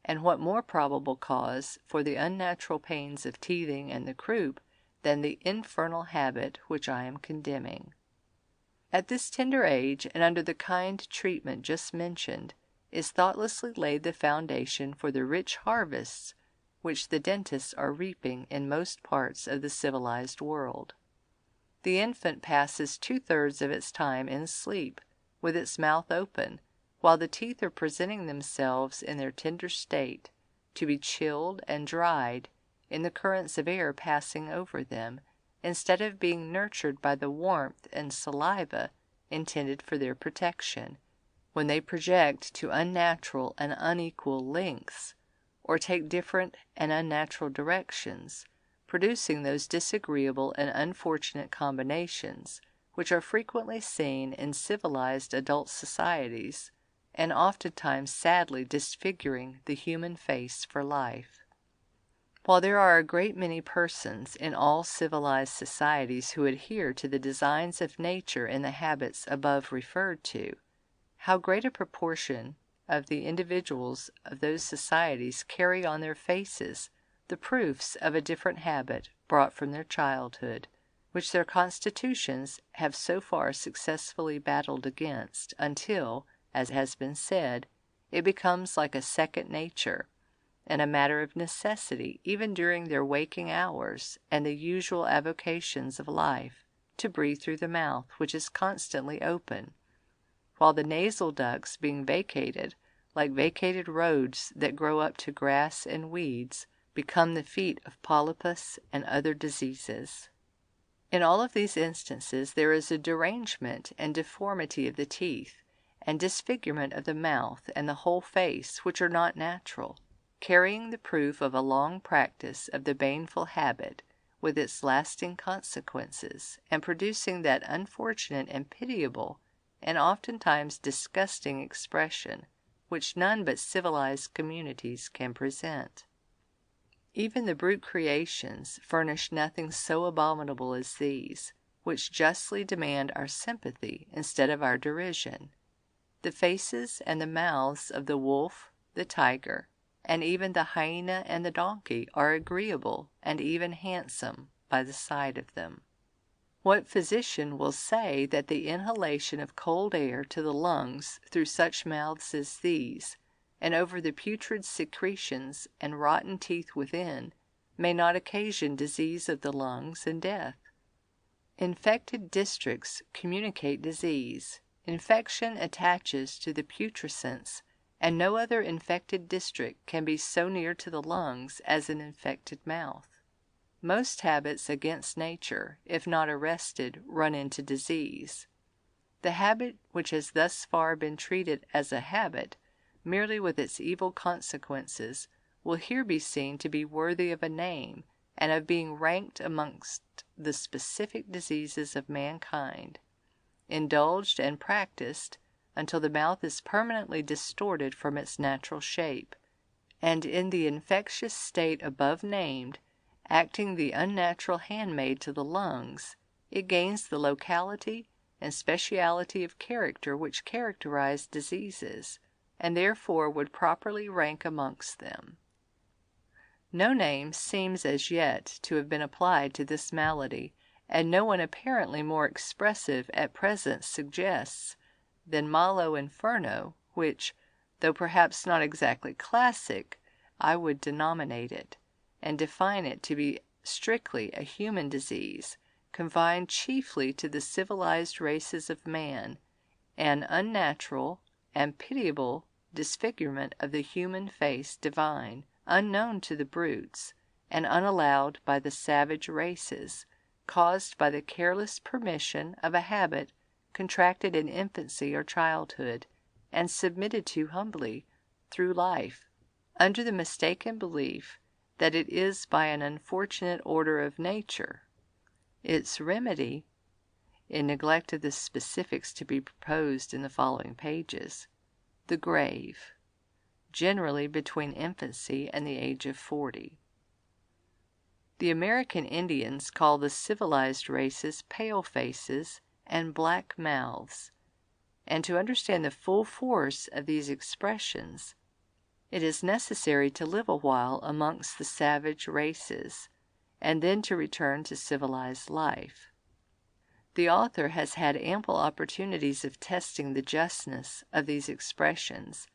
Speaker 1: and what more probable cause for the unnatural pains of teething and the croup than the infernal habit which I am condemning? At this tender age, and under the kind treatment just mentioned, is thoughtlessly laid the foundation for the rich harvests which the dentists are reaping in most parts of the civilized world. The infant passes 2/3 of its time in sleep, with its mouth open, while the teeth are presenting themselves in their tender state, to be chilled and dried in the currents of air passing over them, instead of being nurtured by the warmth and saliva intended for their protection, when they project to unnatural and unequal lengths, or take different and unnatural directions, producing those disagreeable and unfortunate combinations which are frequently seen in civilized adult societies, and oftentimes sadly disfiguring the human face for life. While there are a great many persons in all civilized societies who adhere to the designs of nature in the habits above referred to, how great a proportion of the individuals of those societies carry on their faces the proofs of a different habit brought from their childhood, which their constitutions have so far successfully battled against, until, as has been said, it becomes like a second nature, and a matter of necessity even during their waking hours and the usual avocations of life, to breathe through the mouth, which is constantly open, while the nasal ducts being vacated, like vacated roads that grow up to grass and weeds, become the feet of polypus and other diseases. In all of these instances there is a derangement and deformity of the teeth, and disfigurement of the mouth and the whole face, which are not natural, carrying the proof of a long practice of the baneful habit, with its lasting consequences, and producing that unfortunate and pitiable, and oftentimes disgusting expression, which none but civilized communities can present. Even the brute creations furnish nothing so abominable as these, which justly demand our sympathy instead of our derision. The faces and the mouths of the wolf, the tiger, and even the hyena and the donkey are agreeable and even handsome by the side of them. What physician will say that the inhalation of cold air to the lungs through such mouths as these, and over the putrid secretions and rotten teeth within, may not occasion disease of the lungs and death? Infected districts communicate disease. Infection attaches to the putrescence, and no other infected district can be so near to the lungs as an infected mouth. Most habits against nature, if not arrested, run into disease. The habit which has thus far been treated as a habit, merely with its evil consequences, will here be seen to be worthy of a name, and of being ranked amongst the specific diseases of mankind, indulged and practiced until the mouth is permanently distorted from its natural shape, and in the infectious state above named, acting the unnatural handmaid to the lungs, it gains the locality and speciality of character which characterize diseases, and therefore would properly rank amongst them. No name seems as yet to have been applied to this malady, and no one apparently more expressive at present suggests than malo inferno, which, though perhaps not exactly classic, I would denominate it, and define it to be strictly a human disease, confined chiefly to the civilized races of man, an unnatural and pitiable disfigurement of the human face divine, unknown to the brutes, and unallowed by the savage races, caused by the careless permission of a habit contracted in infancy or childhood, and submitted to humbly through life, under the mistaken belief that it is by an unfortunate order of nature. Its remedy, in neglect of the specifics to be proposed in the following pages, the grave, generally between infancy and the age of 40. The American Indians call the civilized races pale faces and black mouths, and to understand the full force of these expressions, it is necessary to live a while amongst the savage races, and then to return to civilized life. The author has had ample opportunities of testing the justness of these expressions,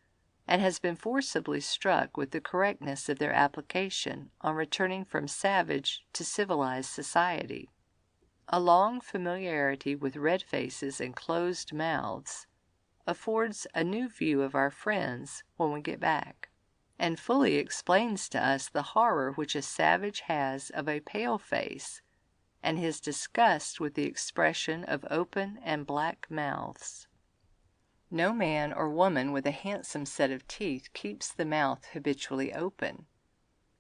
Speaker 1: and has been forcibly struck with the correctness of their application on returning from savage to civilized society. A long familiarity with red faces and closed mouths affords a new view of our friends when we get back, and fully explains to us the horror which a savage has of a pale face, and his disgust with the expression of open and black mouths. No man or woman with a handsome set of teeth keeps the mouth habitually open,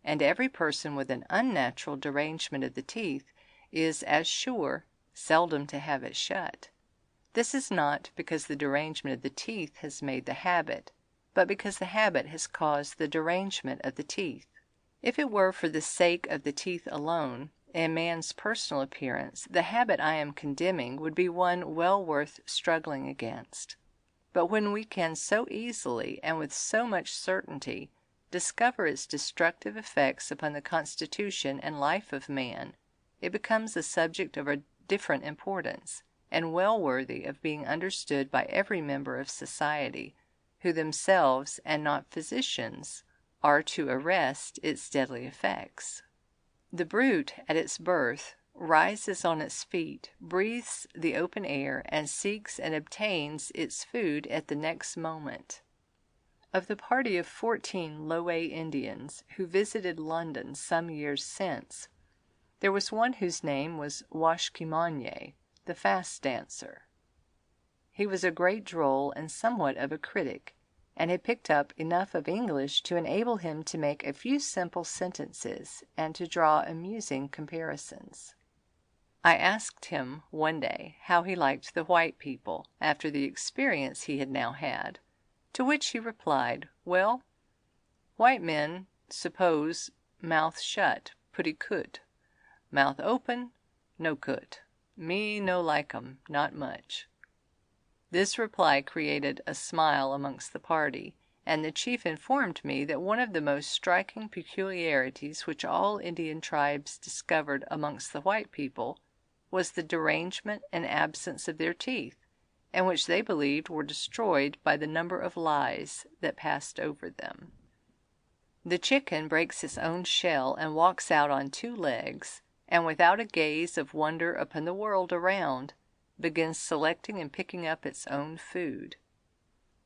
Speaker 1: and every person with an unnatural derangement of the teeth is as sure seldom to have it shut. This is not because the derangement of the teeth has made the habit, but because the habit has caused the derangement of the teeth. If it were for the sake of the teeth alone, in man's personal appearance, the habit I am condemning would be one well worth struggling against. But when we can so easily and with so much certainty discover its destructive effects upon the constitution and life of man, it becomes a subject of a different importance, and well worthy of being understood by every member of society, who themselves, and not physicians, are to arrest its deadly effects. The brute, at its birth, rises on its feet, breathes the open air, and seeks and obtains its food at the next moment. Of the party of 14 Low Indians who visited London some years since, there was one whose name was Washkeemonye, the fast dancer. He was a great droll and somewhat of a critic, and had picked up enough of English to enable him to make a few simple sentences and to draw amusing comparisons. I asked him one day how he liked the white people after the experience he had now had, to which he replied, "Well, white men suppose mouth shut, putty coot. Mouth open, no coot. Me no like 'em, not much." This reply created a smile amongst the party, and the chief informed me that one of the most striking peculiarities which all Indian tribes discovered amongst the white people was the derangement and absence of their teeth, and which they believed were destroyed by the number of lies that passed over them. The chicken breaks its own shell and walks out on 2 legs, and without a gaze of wonder upon the world around, begins selecting and picking up its own food.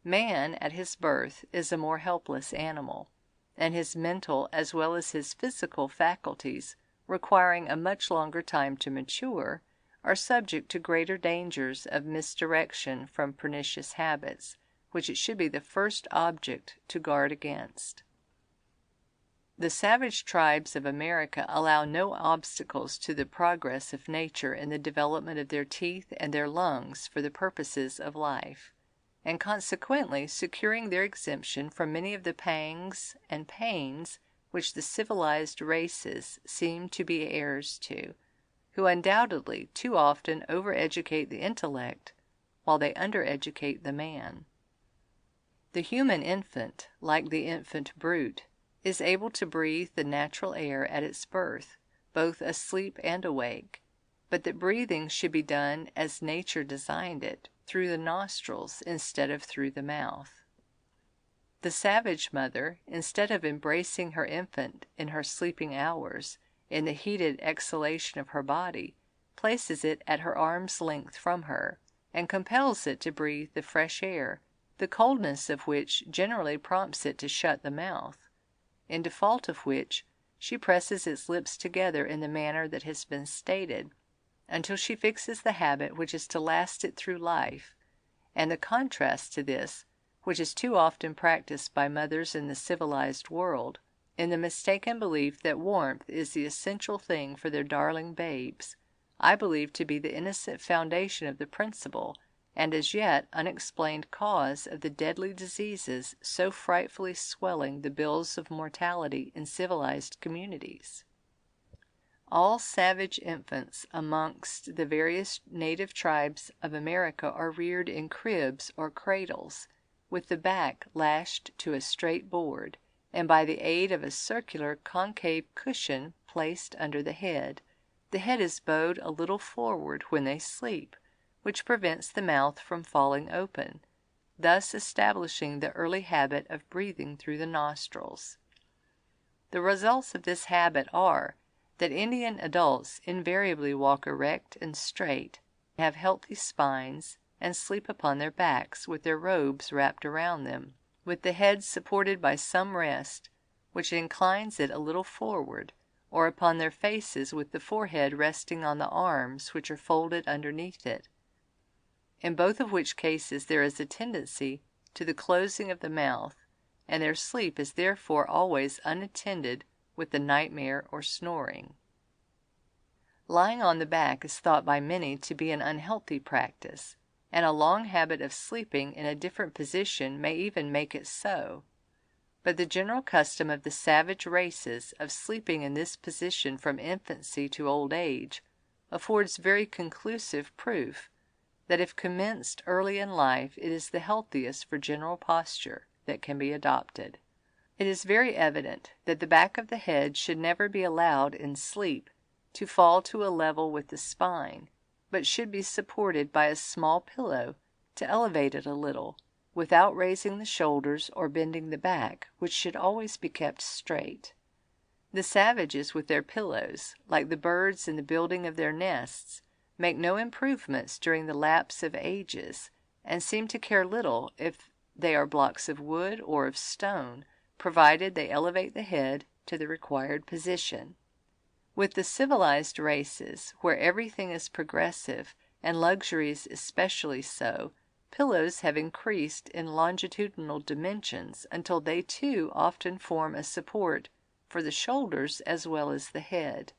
Speaker 1: Man, at his birth, is a more helpless animal, and his mental as well as his physical faculties, requiring a much longer time to mature, are subject to greater dangers of misdirection from pernicious habits, which it should be the first object to guard against. The savage tribes of America allow no obstacles to the progress of nature in the development of their teeth and their lungs for the purposes of life, and consequently securing their exemption from many of the pangs and pains which the civilized races seem to be heirs to, who undoubtedly too often overeducate the intellect while they undereducate the man. The human infant, like the infant brute, is able to breathe the natural air at its birth, both asleep and awake, but that breathing should be done as nature designed it, through the nostrils instead of through the mouth. The savage mother, instead of embracing her infant in her sleeping hours, in the heated exhalation of her body, places it at her arm's length from her, and compels it to breathe the fresh air, the coldness of which generally prompts it to shut the mouth, in default of which she presses its lips together in the manner that has been stated, until she fixes the habit which is to last it through life, and the contrast to this, which is too often practiced by mothers in the civilized world, in the mistaken belief that warmth is the essential thing for their darling babes, I believe to be the innocent foundation of the principal, and as yet unexplained cause of the deadly diseases so frightfully swelling the bills of mortality in civilized communities. All savage infants amongst the various native tribes of America are reared in cribs or cradles, with the back lashed to a straight board, and by the aid of a circular concave cushion placed under the head. The head is bowed a little forward when they sleep, which prevents the mouth from falling open, thus establishing the early habit of breathing through the nostrils. The results of this habit are that Indian adults invariably walk erect and straight, have healthy spines, and sleep upon their backs with their robes wrapped around them, with the head supported by some rest, which inclines it a little forward, or upon their faces with the forehead resting on the arms which are folded underneath it, in both of which cases there is a tendency to the closing of the mouth, and their sleep is therefore always unattended with the nightmare or snoring. Lying on the back is thought by many to be an unhealthy practice, and a long habit of sleeping in a different position may even make it so. But the general custom of the savage races of sleeping in this position from infancy to old age affords very conclusive proof that if commenced early in life it is the healthiest for general posture that can be adopted. It is very evident that the back of the head should never be allowed in sleep to fall to a level with the spine, but should be supported by a small pillow to elevate it a little, without raising the shoulders or bending the back, which should always be kept straight. The savages with their pillows, like the birds in the building of their nests, make no improvements during the lapse of ages, and seem to care little if they are blocks of wood or of stone, provided they elevate the head to the required position. With the civilized races, where everything is progressive, and luxuries especially so, pillows have increased in longitudinal dimensions until they too often form a support for the shoulders as well as the head,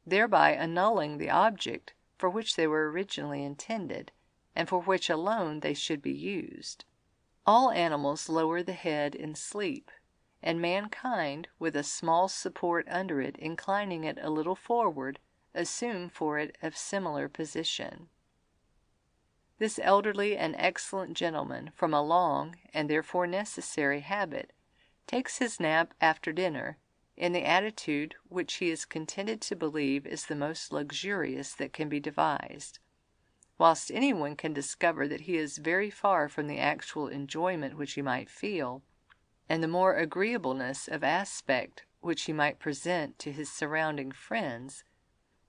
Speaker 1: thereby annulling the object for which they were originally intended, and for which alone they should be used. All animals lower the head in sleep, and mankind, with a small support under it inclining it a little forward, assume for it a similar position. This elderly and excellent gentleman, from a long, and therefore necessary, habit, takes his nap after dinner, in the attitude which he is contented to believe is the most luxurious that can be devised, whilst anyone can discover that he is very far from the actual enjoyment which he might feel, and the more agreeableness of aspect which he might present to his surrounding friends,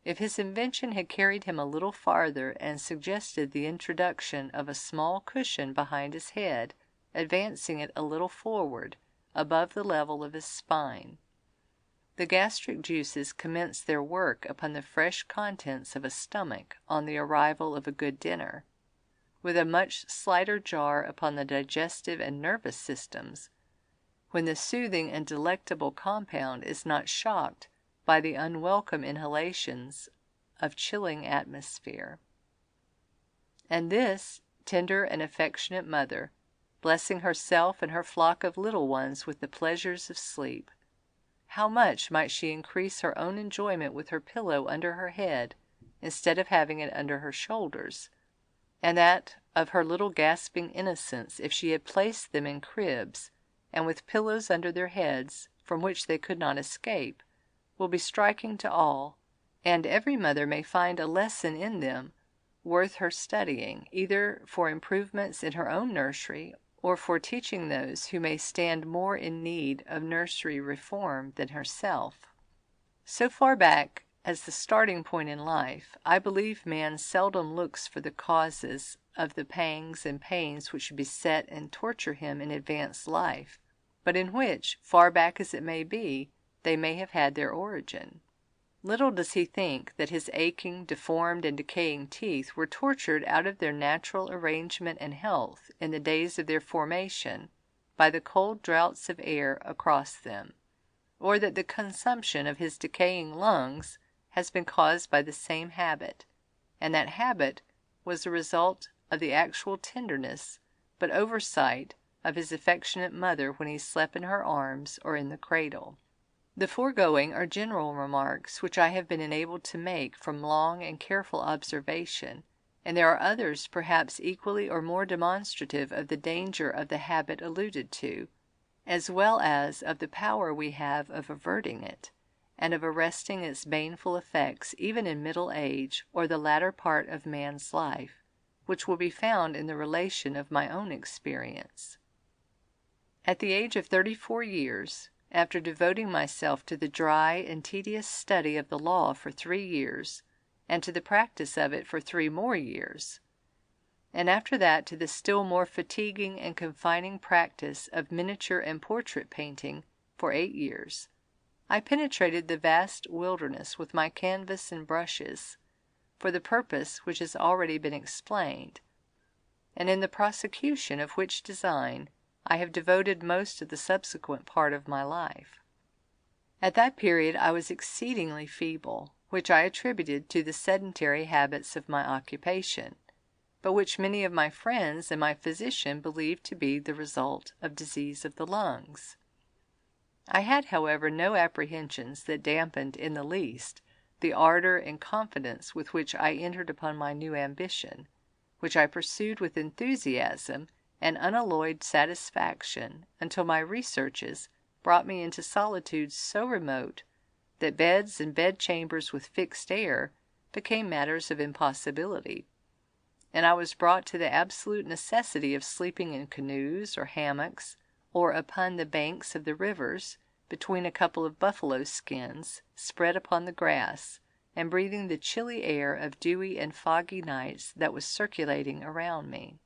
Speaker 1: if his invention had carried him a little farther and suggested the introduction of a small cushion behind his head, advancing it a little forward, above the level of his spine. The gastric juices commence their work upon the fresh contents of a stomach on the arrival of a good dinner, with a much slighter jar upon the digestive and nervous systems, when the soothing and delectable compound is not shocked by the unwelcome inhalations of chilling atmosphere. And this tender and affectionate mother, blessing herself and her flock of little ones with the pleasures of sleep, how much might she increase her own enjoyment with her pillow under her head, instead of having it under her shoulders, and that of her little gasping innocents if she had placed them in cribs, and with pillows under their heads, from which they could not escape, will be striking to all, and every mother may find a lesson in them worth her studying, either for improvements in her own nursery, or for teaching those who may stand more in need of nursery reform than herself. So far back as the starting point in life, I believe man seldom looks for the causes of the pangs and pains which beset and torture him in advanced life, but in which, far back as it may be, they may have had their origin. Little does he think that his aching, deformed, and decaying teeth were tortured out of their natural arrangement and health in the days of their formation by the cold draughts of air across them, or that the consumption of his decaying lungs has been caused by the same habit, and that habit was the result of the actual tenderness but oversight of his affectionate mother when he slept in her arms or in the cradle. The foregoing are general remarks which I have been enabled to make from long and careful observation, and there are others perhaps equally or more demonstrative of the danger of the habit alluded to, as well as of the power we have of averting it, and of arresting its baneful effects even in middle age or the latter part of man's life, which will be found in the relation of my own experience. At the age of 34 years, after devoting myself to the dry and tedious study of the law for 3 years, and to the practice of it for 3 more years, and after that to the still more fatiguing and confining practice of miniature and portrait painting for 8 years, I penetrated the vast wilderness with my canvas and brushes, for the purpose which has already been explained, and in the prosecution of which design I have devoted most of the subsequent part of my life. At that period I was exceedingly feeble, which I attributed to the sedentary habits of my occupation, but which many of my friends and my physician believed to be the result of disease of the lungs. I had, however, no apprehensions that dampened in the least the ardor and confidence with which I entered upon my new ambition, which I pursued with enthusiasm and unalloyed satisfaction until my researches brought me into solitudes so remote that beds and bedchambers with fixed air became matters of impossibility, and I was brought to the absolute necessity of sleeping in canoes or hammocks, or upon the banks of the rivers, between a couple of buffalo skins spread upon the grass, and breathing the chilly air of dewy and foggy nights that was circulating around me.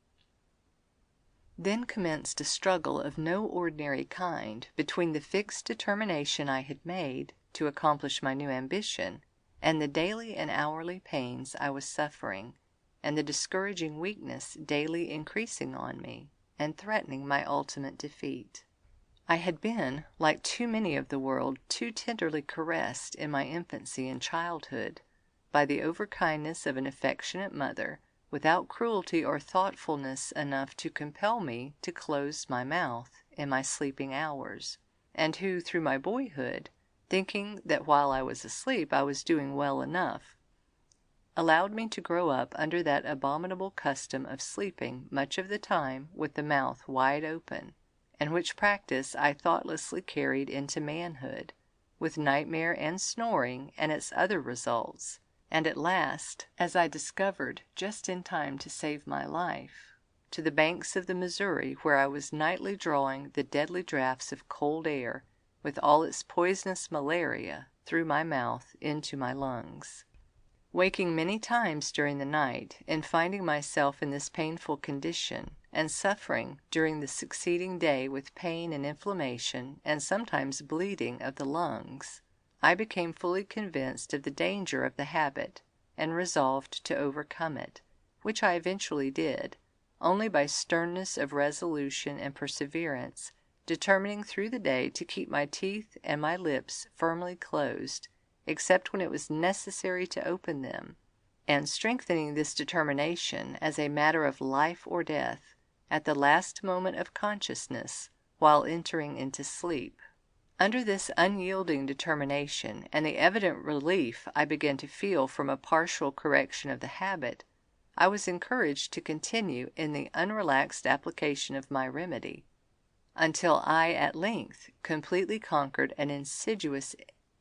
Speaker 1: Then commenced a struggle of no ordinary kind between the fixed determination I had made to accomplish my new ambition, and the daily and hourly pains I was suffering, and the discouraging weakness daily increasing on me, and threatening my ultimate defeat. I had been, like too many of the world, too tenderly caressed in my infancy and childhood, by the overkindness of an affectionate mother, without cruelty or thoughtfulness enough to compel me to close my mouth in my sleeping hours, and who, through my boyhood, thinking that while I was asleep I was doing well enough, allowed me to grow up under that abominable custom of sleeping much of the time with the mouth wide open, and which practice I thoughtlessly carried into manhood, with nightmare and snoring and its other results, and at last, as I discovered just in time to save my life, to the banks of the Missouri, where I was nightly drawing the deadly draughts of cold air, with all its poisonous malaria, through my mouth into my lungs. Waking many times during the night, and finding myself in this painful condition, and suffering during the succeeding day with pain and inflammation, and sometimes bleeding of the lungs, I became fully convinced of the danger of the habit, and resolved to overcome it, which I eventually did, only by sternness of resolution and perseverance, determining through the day to keep my teeth and my lips firmly closed, except when it was necessary to open them, and strengthening this determination as a matter of life or death, at the last moment of consciousness, while entering into sleep. Under this unyielding determination, and the evident relief I began to feel from a partial correction of the habit, I was encouraged to continue in the unrelaxed application of my remedy, until I at length completely conquered an insidious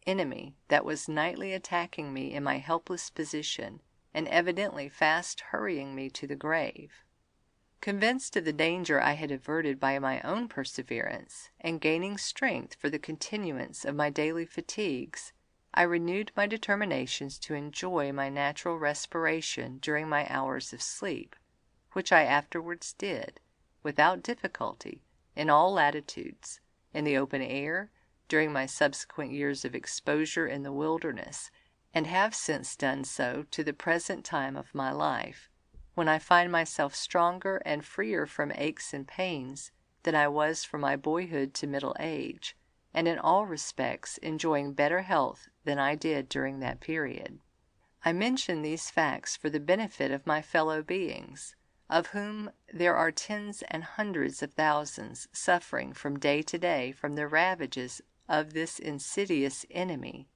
Speaker 1: enemy that was nightly attacking me in my helpless position, and evidently fast hurrying me to the grave. Convinced of the danger I had averted by my own perseverance, and gaining strength for the continuance of my daily fatigues, I renewed my determinations to enjoy my natural respiration during my hours of sleep, which I afterwards did, without difficulty, in all latitudes, in the open air, during my subsequent years of exposure in the wilderness, and have since done so to the present time of my life, when I find myself stronger and freer from aches and pains than I was from my boyhood to middle age, and in all respects enjoying better health than I did during that period. I mention these facts for the benefit of my fellow beings, of whom there are tens and hundreds of thousands suffering from day to day from the ravages of this insidious enemy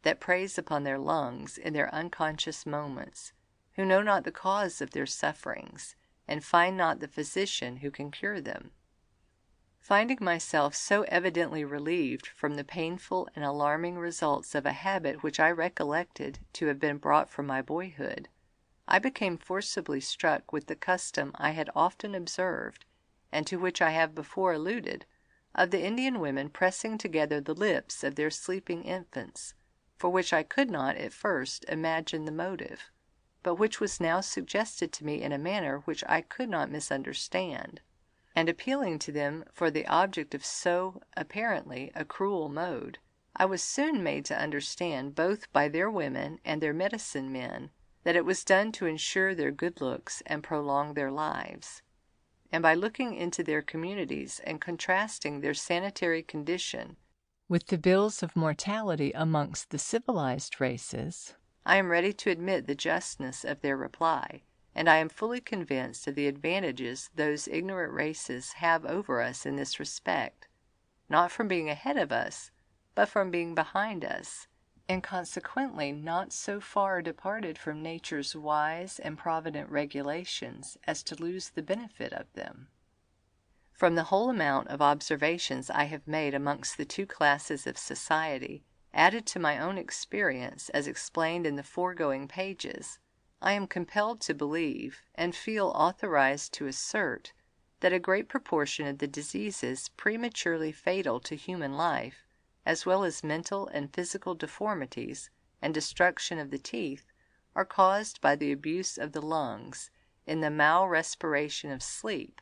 Speaker 1: that preys upon their lungs in their unconscious moments, who know not the cause of their sufferings, and find not the physician who can cure them. Finding myself so evidently relieved from the painful and alarming results of a habit which I recollected to have been brought from my boyhood, I became forcibly struck with the custom I had often observed, and to which I have before alluded, of the Indian women pressing together the lips of their sleeping infants, for which I could not at first imagine the motive, but which was now suggested to me in a manner which I could not misunderstand, and appealing to them for the object of so apparently a cruel mode, I was soon made to understand both by their women and their medicine men that it was done to ensure their good looks and prolong their lives. And by looking into their communities and contrasting their sanitary condition with the bills of mortality amongst the civilized races, I am ready to admit the justness of their reply, and I am fully convinced of the advantages those ignorant races have over us in this respect, not from being ahead of us, but from being behind us, and consequently not so far departed from nature's wise and provident regulations as to lose the benefit of them. From the whole amount of observations I have made amongst the two classes of society, added to my own experience as explained in the foregoing pages, I am compelled to believe, and feel authorized to assert, that a great proportion of the diseases prematurely fatal to human life, as well as mental and physical deformities and destruction of the teeth, are caused by the abuse of the lungs in the mal-respiration of sleep,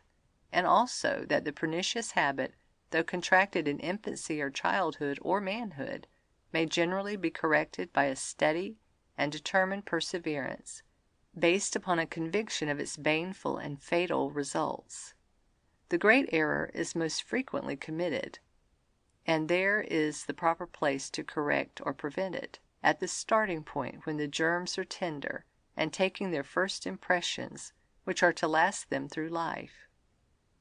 Speaker 1: and also that the pernicious habit, though contracted in infancy or childhood or manhood, may generally be corrected by a steady and determined perseverance, based upon a conviction of its baneful and fatal results. The great error is most frequently committed, and there is the proper place to correct or prevent it, at the starting point when the germs are tender and taking their first impressions, which are to last them through life.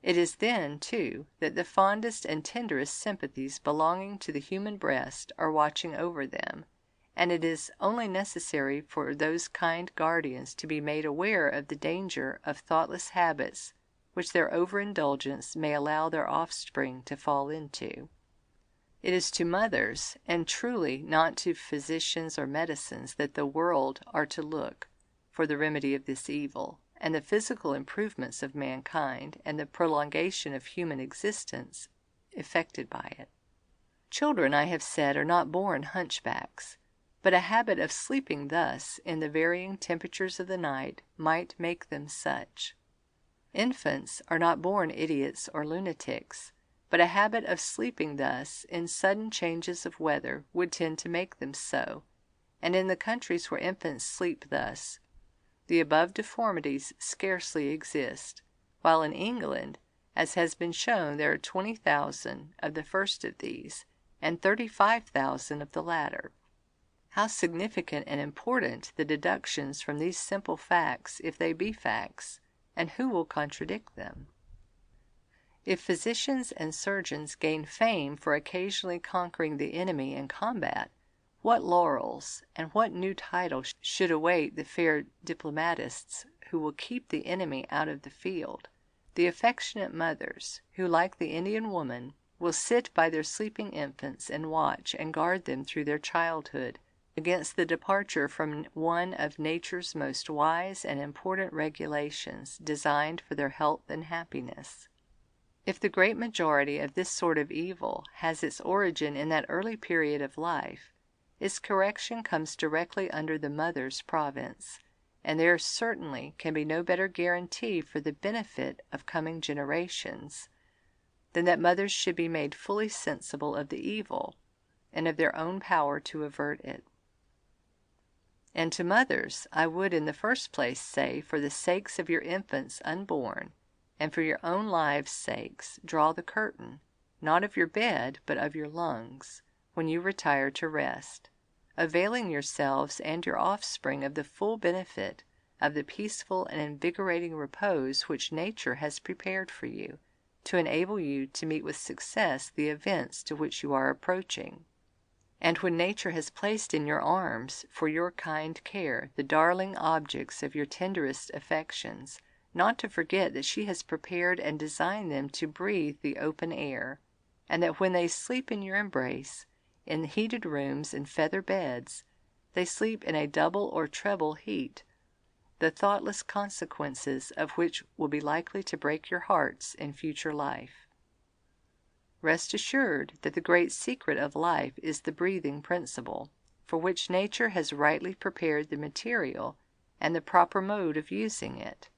Speaker 1: It is then, too, that the fondest and tenderest sympathies belonging to the human breast are watching over them, and it is only necessary for those kind guardians to be made aware of the danger of thoughtless habits which their overindulgence may allow their offspring to fall into. It is to mothers, and truly not to physicians or medicines, that the world are to look for the remedy of this evil, and the physical improvements of mankind, and the prolongation of human existence effected by it. Children, I have said, are not born hunchbacks, but a habit of sleeping thus in the varying temperatures of the night might make them such. Infants are not born idiots or lunatics, but a habit of sleeping thus in sudden changes of weather would tend to make them so, and in the countries where infants sleep thus, the above deformities scarcely exist, while in England, as has been shown, there are 20,000 of the first of these, and 35,000 of the latter. How significant and important the deductions from these simple facts, if they be facts, and who will contradict them? If physicians and surgeons gain fame for occasionally conquering the enemy in combat, what laurels and what new title should await the fair diplomatists who will keep the enemy out of the field, the affectionate mothers who, like the Indian woman, will sit by their sleeping infants and watch and guard them through their childhood against the departure from one of nature's most wise and important regulations designed for their health and happiness. If the great majority of this sort of evil has its origin in that early period of life, its correction comes directly under the mother's province, and there certainly can be no better guarantee for the benefit of coming generations than that mothers should be made fully sensible of the evil, and of their own power to avert it. And to mothers, I would in the first place say, for the sakes of your infants unborn, and for your own lives' sakes, draw the curtain, not of your bed, but of your lungs, when you retire to rest, availing yourselves and your offspring of the full benefit of the peaceful and invigorating repose which nature has prepared for you, to enable you to meet with success the events to which you are approaching. And when nature has placed in your arms, for your kind care, the darling objects of your tenderest affections, not to forget that she has prepared and designed them to breathe the open air, and that when they sleep in your embrace, in heated rooms and feather beds, they sleep in a double or treble heat, the thoughtless consequences of which will be likely to break your hearts in future life. Rest assured that the great secret of life is the breathing principle, for which nature has rightly prepared the material and the proper mode of using it.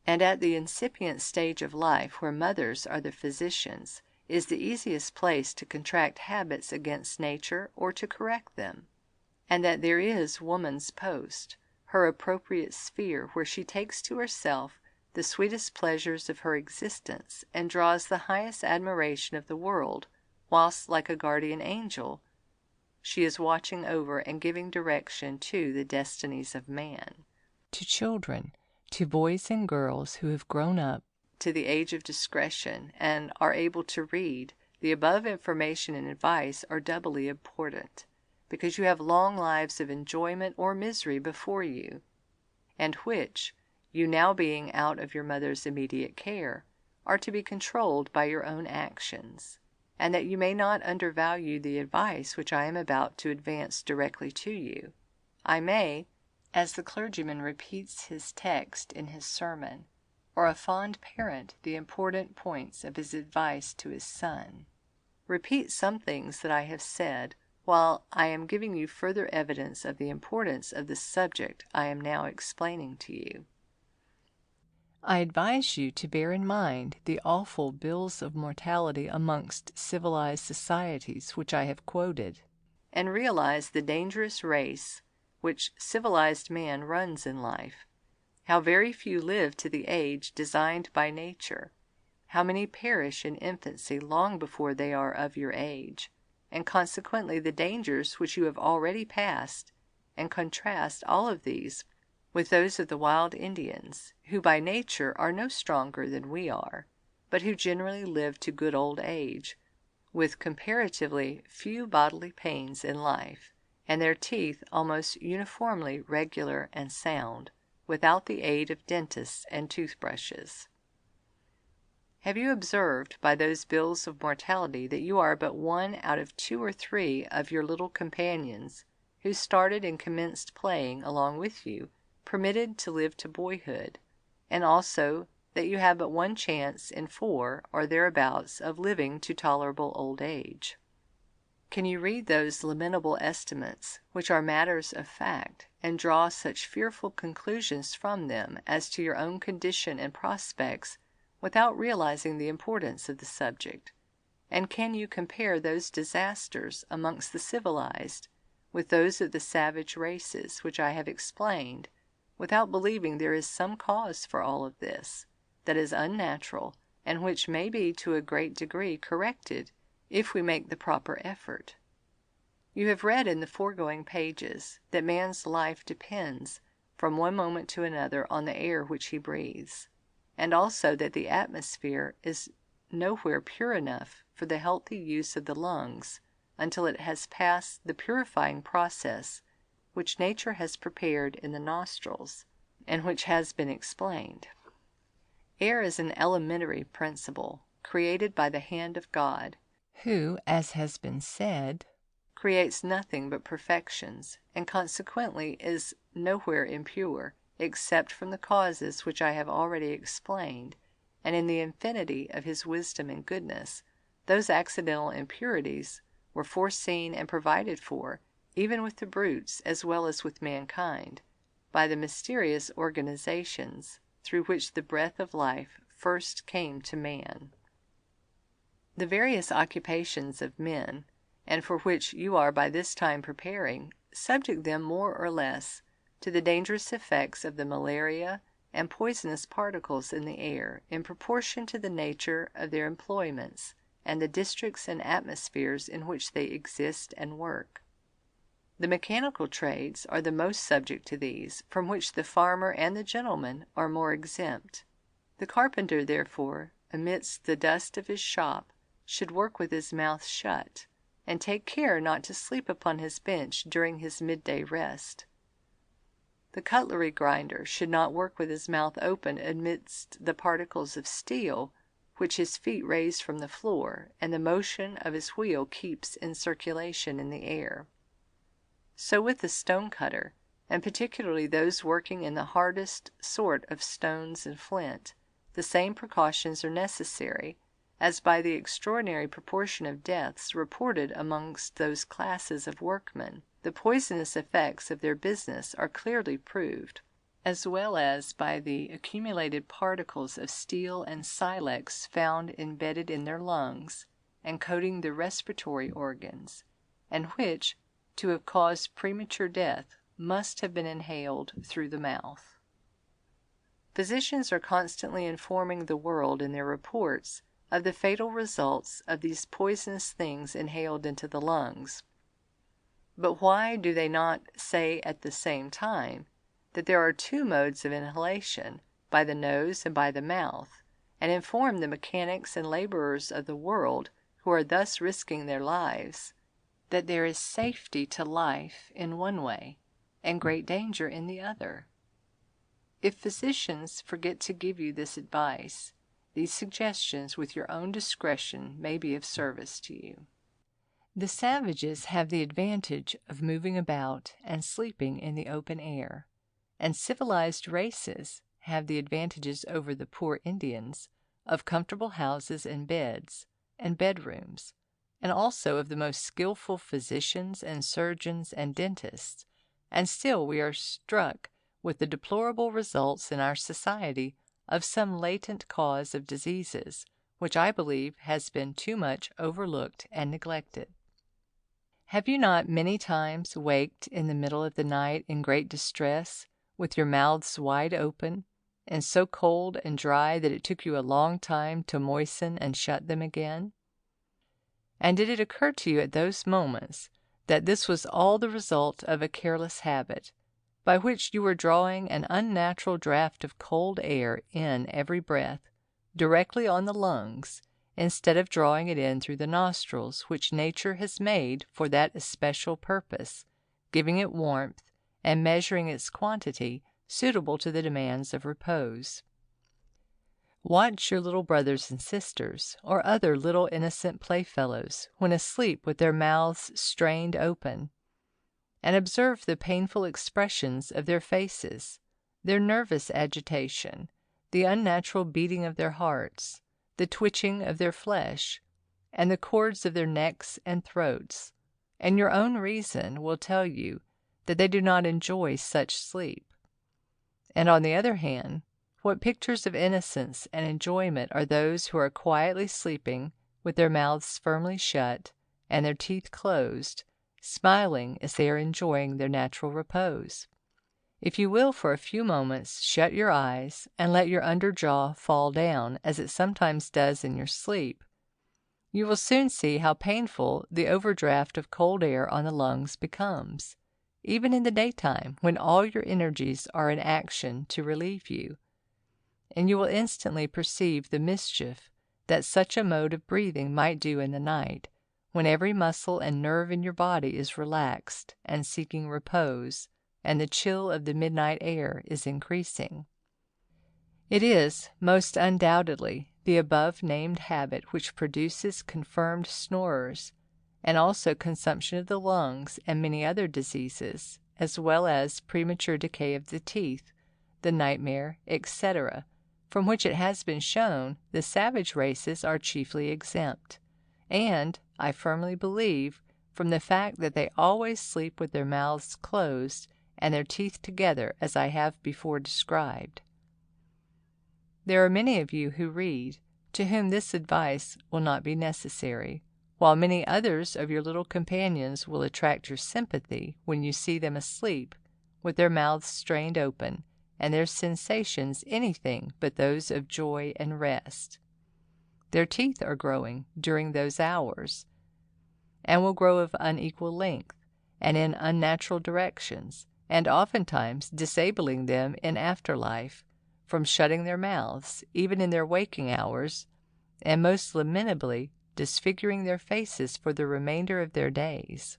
Speaker 1: And at the incipient stage of life, where mothers are the physicians, is the easiest place to contract habits against nature or to correct them, and that there is woman's post, her appropriate sphere, where she takes to herself the sweetest pleasures of her existence, and draws the highest admiration of the world, whilst, like a guardian angel, she is watching over and giving direction to the destinies of man. To children, to boys and girls who have grown up to the age of discretion and are able to read, the above information and advice are doubly important, because you have long lives of enjoyment or misery before you, and which, you now being out of your mother's immediate care, are to be controlled by your own actions, and that you may not undervalue the advice which I am about to advance directly to you, I may, as the clergyman repeats his text in his sermon, or a fond parent the important points of his advice to his son, repeat some things that I have said, while I am giving you further evidence of the importance of the subject I am now explaining to you. I advise you to bear in mind the awful bills of mortality amongst civilized societies which I have quoted, and realize the dangerous race which civilized man runs in life, how very few live to the age designed by nature, how many perish in infancy long before they are of your age, and consequently the dangers which you have already passed, and contrast all of these with those of the wild Indians, who by nature are no stronger than we are, but who generally live to good old age, with comparatively few bodily pains in life, and their teeth almost uniformly regular and sound, without the aid of dentists and toothbrushes. Have you observed by those bills of mortality that you are but one out of 2 or 3 of your little companions, who started and commenced playing along with you, permitted to live to boyhood, and also that you have but one chance in 4 or thereabouts of living to tolerable old age? Can you read those lamentable estimates, which are matters of fact, and draw such fearful conclusions from them as to your own condition and prospects, without realizing the importance of the subject? And can you compare those disasters amongst the civilized with those of the savage races which I have explained, without believing there is some cause for all of this, that is unnatural, and which may be to a great degree corrected if we make the proper effort? You have read in the foregoing pages that man's life depends from one moment to another on the air which he breathes, and also that the atmosphere is nowhere pure enough for the healthy use of the lungs until it has passed the purifying process which nature has prepared in the nostrils, and which has been explained. Air is an elementary principle, created by the hand of God, who, as has been said, creates nothing but perfections, and consequently is nowhere impure, except from the causes which I have already explained, and in the infinity of his wisdom and goodness, those accidental impurities were foreseen and provided for, even with the brutes as well as with mankind, by the mysterious organizations through which the breath of life first came to man. The various occupations of men, and for which you are by this time preparing, subject them more or less to the dangerous effects of the malaria and poisonous particles in the air in proportion to the nature of their employments and the districts and atmospheres in which they exist and work. The mechanical trades are the most subject to these, from which the farmer and the gentleman are more exempt. The carpenter, therefore, amidst the dust of his shop, should work with his mouth shut, and take care not to sleep upon his bench during his midday rest. The cutlery grinder should not work with his mouth open amidst the particles of steel which his feet raise from the floor, and the motion of his wheel keeps in circulation in the air. So with the stone cutter, and particularly those working in the hardest sort of stones and flint, the same precautions are necessary, as by the extraordinary proportion of deaths reported amongst those classes of workmen, the poisonous effects of their business are clearly proved, as well as by the accumulated particles of steel and silex found embedded in their lungs and coating the respiratory organs, and which, to have caused premature death, must have been inhaled through the mouth. Physicians are constantly informing the world in their reports of the fatal results of these poisonous things inhaled into the lungs. But why do they not say at the same time that there are two modes of inhalation, by the nose and by the mouth, and inform the mechanics and laborers of the world, who are thus risking their lives, that there is safety to life in one way, and great danger in the other? If physicians forget to give you this advice, these suggestions with your own discretion may be of service to you. The savages have the advantage of moving about and sleeping in the open air, and civilized races have the advantages over the poor Indians of comfortable houses and beds and bedrooms, and also of the most skillful physicians and surgeons and dentists, and still we are struck with the deplorable results in our society of some latent cause of diseases, which I believe has been too much overlooked and neglected. Have you not many times waked in the middle of the night in great distress, with your mouths wide open, and so cold and dry that it took you a long time to moisten and shut them again? And did it occur to you at those moments that this was all the result of a careless habit, by which you were drawing an unnatural draught of cold air in every breath, directly on the lungs, instead of drawing it in through the nostrils, which nature has made for that especial purpose, giving it warmth and measuring its quantity suitable to the demands of repose? Watch your little brothers and sisters, or other little innocent playfellows, when asleep with their mouths strained open, and observe the painful expressions of their faces, their nervous agitation, the unnatural beating of their hearts, the twitching of their flesh, and the cords of their necks and throats, and your own reason will tell you that they do not enjoy such sleep. And on the other hand, what pictures of innocence and enjoyment are those who are quietly sleeping with their mouths firmly shut and their teeth closed, smiling as they are enjoying their natural repose? If you will for a few moments shut your eyes and let your under jaw fall down, as it sometimes does in your sleep, you will soon see how painful the overdraft of cold air on the lungs becomes, even in the daytime, when all your energies are in action to relieve you. And you will instantly perceive the mischief that such a mode of breathing might do in the night, when every muscle and nerve in your body is relaxed and seeking repose, and the chill of the midnight air is increasing. It is, most undoubtedly, the above-named habit which produces confirmed snorers, and also consumption of the lungs and many other diseases, as well as premature decay of the teeth, the nightmare, etc., from which it has been shown the savage races are chiefly exempt, and, I firmly believe, from the fact that they always sleep with their mouths closed and their teeth together, as I have before described. There are many of you who read, to whom this advice will not be necessary, while many others of your little companions will attract your sympathy when you see them asleep, with their mouths strained open, and their sensations anything but those of joy and rest. Their teeth are growing during those hours, and will grow of unequal length, and in unnatural directions, and oftentimes disabling them in after life from shutting their mouths, even in their waking hours, and most lamentably disfiguring their faces for the remainder of their days.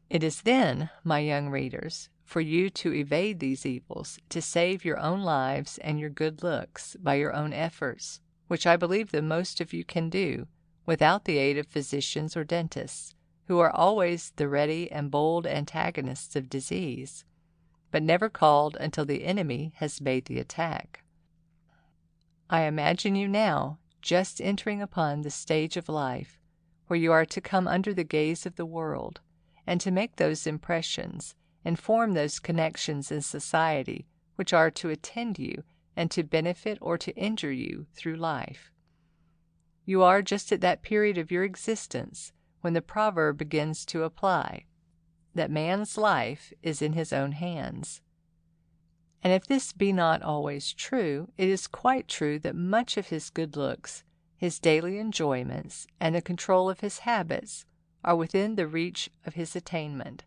Speaker 1: It is then, my young readers, for you to evade these evils, to save your own lives and your good looks by your own efforts, which I believe the most of you can do, without the aid of physicians or dentists, who are always the ready and bold antagonists of disease, but never called until the enemy has made the attack. I imagine you now just entering upon the stage of life where you are to come under the gaze of the world, and to make those impressions and form those connections in society which are to attend you and to benefit or to injure you through life. You are just at that period of your existence when the proverb begins to apply, that man's life is in his own hands. And if this be not always true, it is quite true that much of his good looks, his daily enjoyments, and the control of his habits are within the reach of his attainment.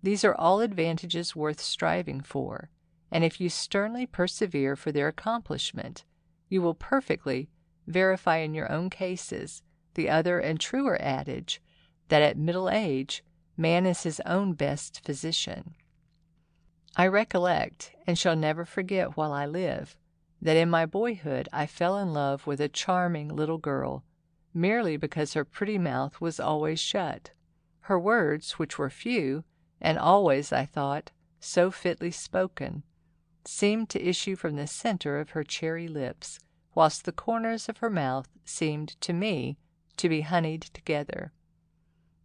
Speaker 1: These are all advantages worth striving for, and if you sternly persevere for their accomplishment, you will perfectly verify in your own cases the other and truer adage that at middle age man is his own best physician. I recollect, and shall never forget while I live, that in my boyhood I fell in love with a charming little girl, merely because her pretty mouth was always shut. Her words, which were few, and always, I thought, so fitly spoken, seemed to issue from the center of her cherry lips, whilst the corners of her mouth seemed to me to be honeyed together.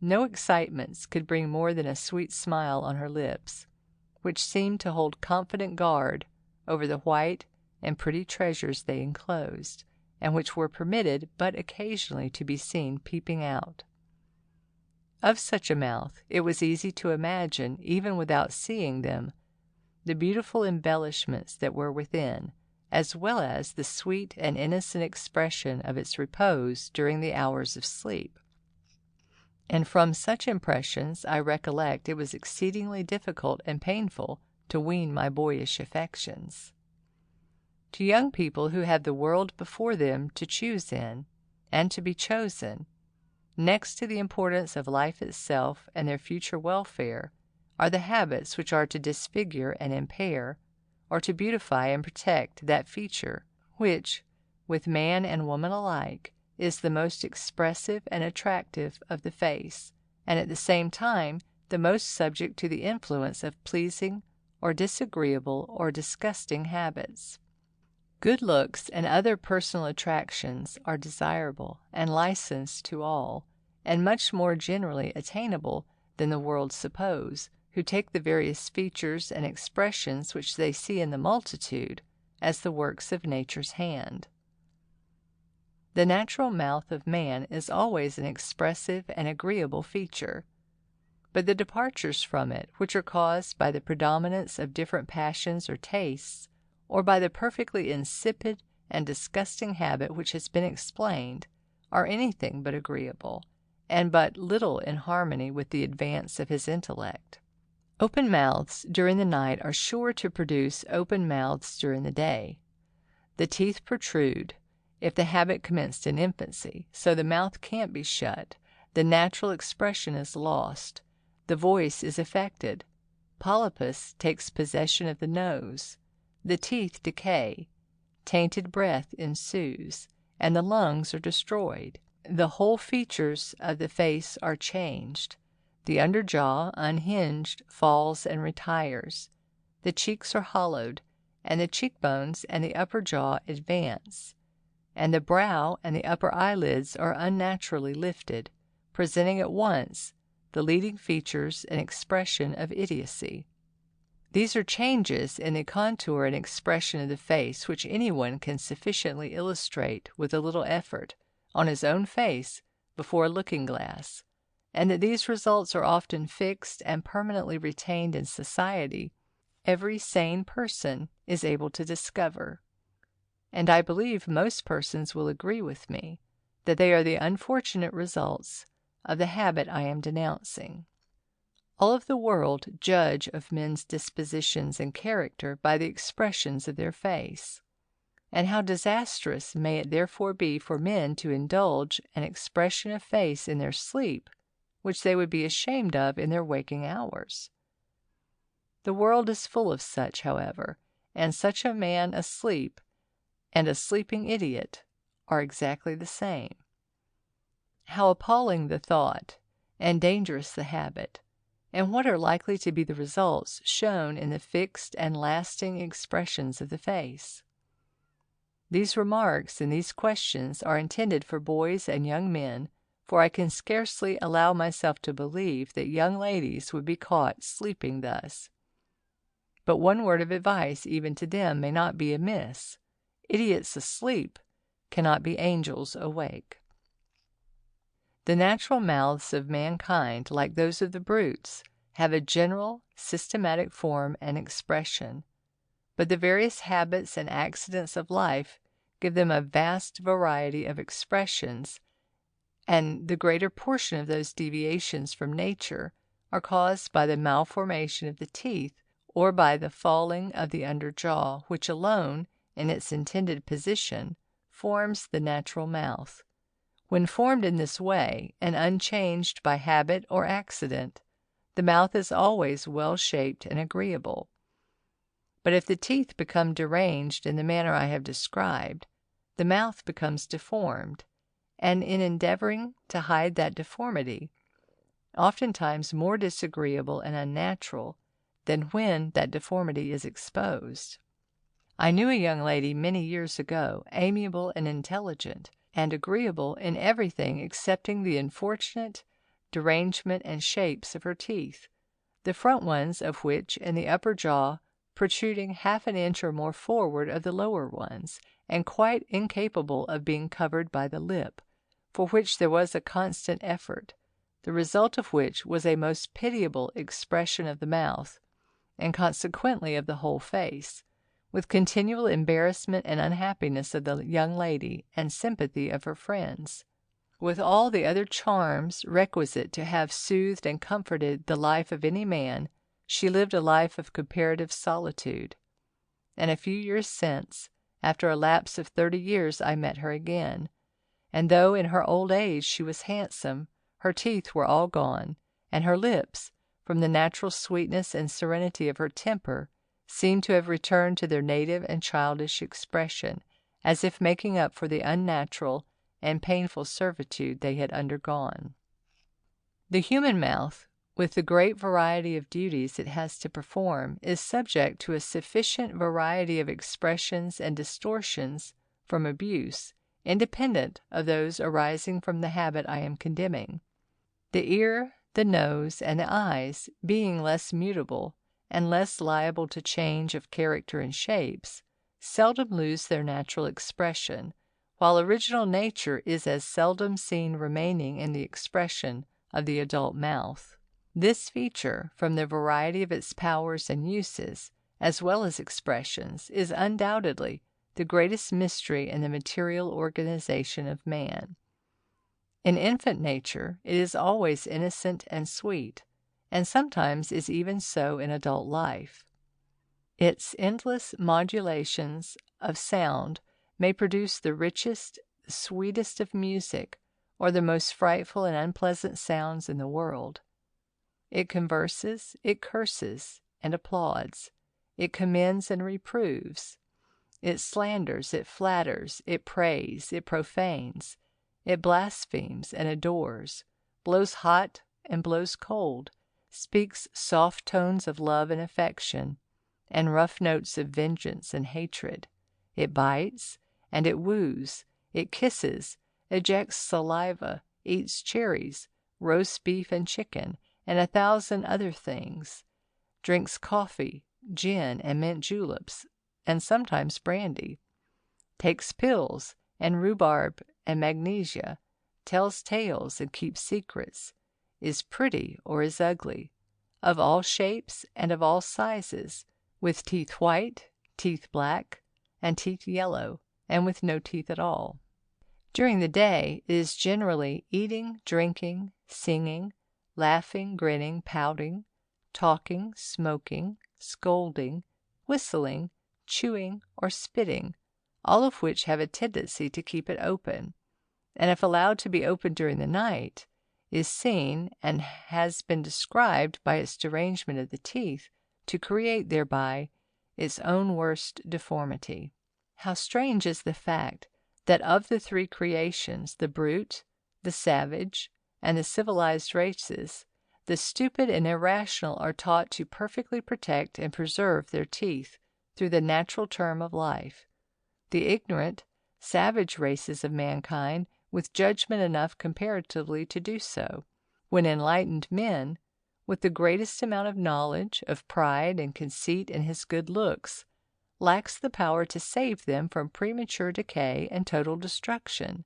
Speaker 1: No excitements could bring more than a sweet smile on her lips, which seemed to hold confident guard over the white and pretty treasures they enclosed, and which were permitted but occasionally to be seen peeping out. Of such a mouth it was easy to imagine, even without seeing them, the beautiful embellishments that were within, as well as the sweet and innocent expression of its repose during the hours of sleep. And from such impressions I recollect it was exceedingly difficult and painful to wean my boyish affections. To young people who have the world before them to choose in, and to be chosen, next to the importance of life itself and their future welfare, are the habits which are to disfigure and impair, or to beautify and protect that feature which, with man and woman alike, is the most expressive and attractive of the face, and at the same time the most subject to the influence of pleasing or disagreeable or disgusting habits. Good looks and other personal attractions are desirable and licensed to all, and much more generally attainable than the world suppose, who take the various features and expressions which they see in the multitude as the works of nature's hand. The natural mouth of man is always an expressive and agreeable feature, but the departures from it, which are caused by the predominance of different passions or tastes, or by the perfectly insipid and disgusting habit which has been explained, are anything but agreeable, and but little in harmony with the advance of his intellect. Open mouths during the night are sure to produce open mouths during the day. The teeth protrude, if the habit commenced in infancy, so the mouth can't be shut, the natural expression is lost, the voice is affected, polypus takes possession of the nose, the teeth decay, tainted breath ensues, and the lungs are destroyed. The whole features of the face are changed. The under jaw, unhinged, falls and retires. The cheeks are hollowed, and the cheekbones and the upper jaw advance, and the brow and the upper eyelids are unnaturally lifted, presenting at once the leading features and expression of idiocy. These are changes in the contour and expression of the face which anyone can sufficiently illustrate with a little effort, on his own face, before a looking-glass, and that these results are often fixed and permanently retained in society, every sane person is able to discover. And I believe most persons will agree with me that they are the unfortunate results of the habit I am denouncing. All of the world judge of men's dispositions and character by the expressions of their face. And how disastrous may it therefore be for men to indulge an expression of face in their sleep which they would be ashamed of in their waking hours. The world is full of such, however, and such a man asleep and a sleeping idiot are exactly the same. How appalling the thought, and dangerous the habit, and what are likely to be the results shown in the fixed and lasting expressions of the face? These remarks and these questions are intended for boys and young men, for I can scarcely allow myself to believe that young ladies would be caught sleeping thus. But one word of advice even to them may not be amiss. Idiots asleep cannot be angels awake. The natural mouths of mankind, like those of the brutes, have a general, systematic form and expression, but the various habits and accidents of life give them a vast variety of expressions, and the greater portion of those deviations from nature are caused by the malformation of the teeth or by the falling of the under jaw, which alone, in its intended position, forms the natural mouth. When formed in this way, and unchanged by habit or accident, the mouth is always well-shaped and agreeable. But if the teeth become deranged in the manner I have described, the mouth becomes deformed, and in endeavoring to hide that deformity, oftentimes more disagreeable and unnatural than when that deformity is exposed. I knew a young lady many years ago, amiable and intelligent, and agreeable in everything excepting the unfortunate derangement and shapes of her teeth, the front ones of which and the upper jaw protruding half an inch or more forward of the lower ones, and quite incapable of being covered by the lip, for which there was a constant effort, the result of which was a most pitiable expression of the mouth, and consequently of the whole face, with continual embarrassment and unhappiness of the young lady and sympathy of her friends. With all the other charms requisite to have soothed and comforted the life of any man, she lived a life of comparative solitude. And a few years since, after a lapse of 30 years, I met her again, and though in her old age she was handsome, her teeth were all gone, and her lips, from the natural sweetness and serenity of her temper, seemed to have returned to their native and childish expression, as if making up for the unnatural and painful servitude they had undergone. The human mouth, with the great variety of duties it has to perform, is subject to a sufficient variety of expressions and distortions from abuse, independent of those arising from the habit I am condemning. The ear, the nose, and the eyes, being less mutable, and less liable to change of character and shapes, seldom lose their natural expression, while original nature is as seldom seen remaining in the expression of the adult mouth. This feature, from the variety of its powers and uses, as well as expressions, is undoubtedly the greatest mystery in the material organization of man. In infant nature it is always innocent and sweet, and sometimes is even so in adult life. Its endless modulations of sound may produce the richest, the sweetest of music, or the most frightful and unpleasant sounds in the world. It converses, it curses, and applauds. It commends and reproves. It slanders, it flatters, it prays, it profanes. It blasphemes and adores, blows hot and blows cold, speaks soft tones of love and affection, and rough notes of vengeance and hatred. It bites, and it woos, it kisses, ejects saliva, eats cherries, roast beef and chicken, and 1,000 other things, drinks coffee, gin, and mint juleps, and sometimes brandy, takes pills, and rhubarb and magnesia, tells tales and keeps secrets, is pretty or is ugly, of all shapes and of all sizes, with teeth white, teeth black, and teeth yellow, and with no teeth at all. During the day it is generally eating, drinking, singing, laughing, grinning, pouting, talking, smoking, scolding, whistling, chewing, or spitting, all of which have a tendency to keep it open, and if allowed to be open during the night, is seen and has been described by its derangement of the teeth to create thereby its own worst deformity. How strange is the fact that of the three creations, the brute, the savage, and the civilized races, the stupid and irrational are taught to perfectly protect and preserve their teeth through the natural term of life. The ignorant, savage races of mankind, with judgment enough comparatively to do so, when enlightened men, with the greatest amount of knowledge, of pride and conceit in his good looks, lacks the power to save them from premature decay and total destruction,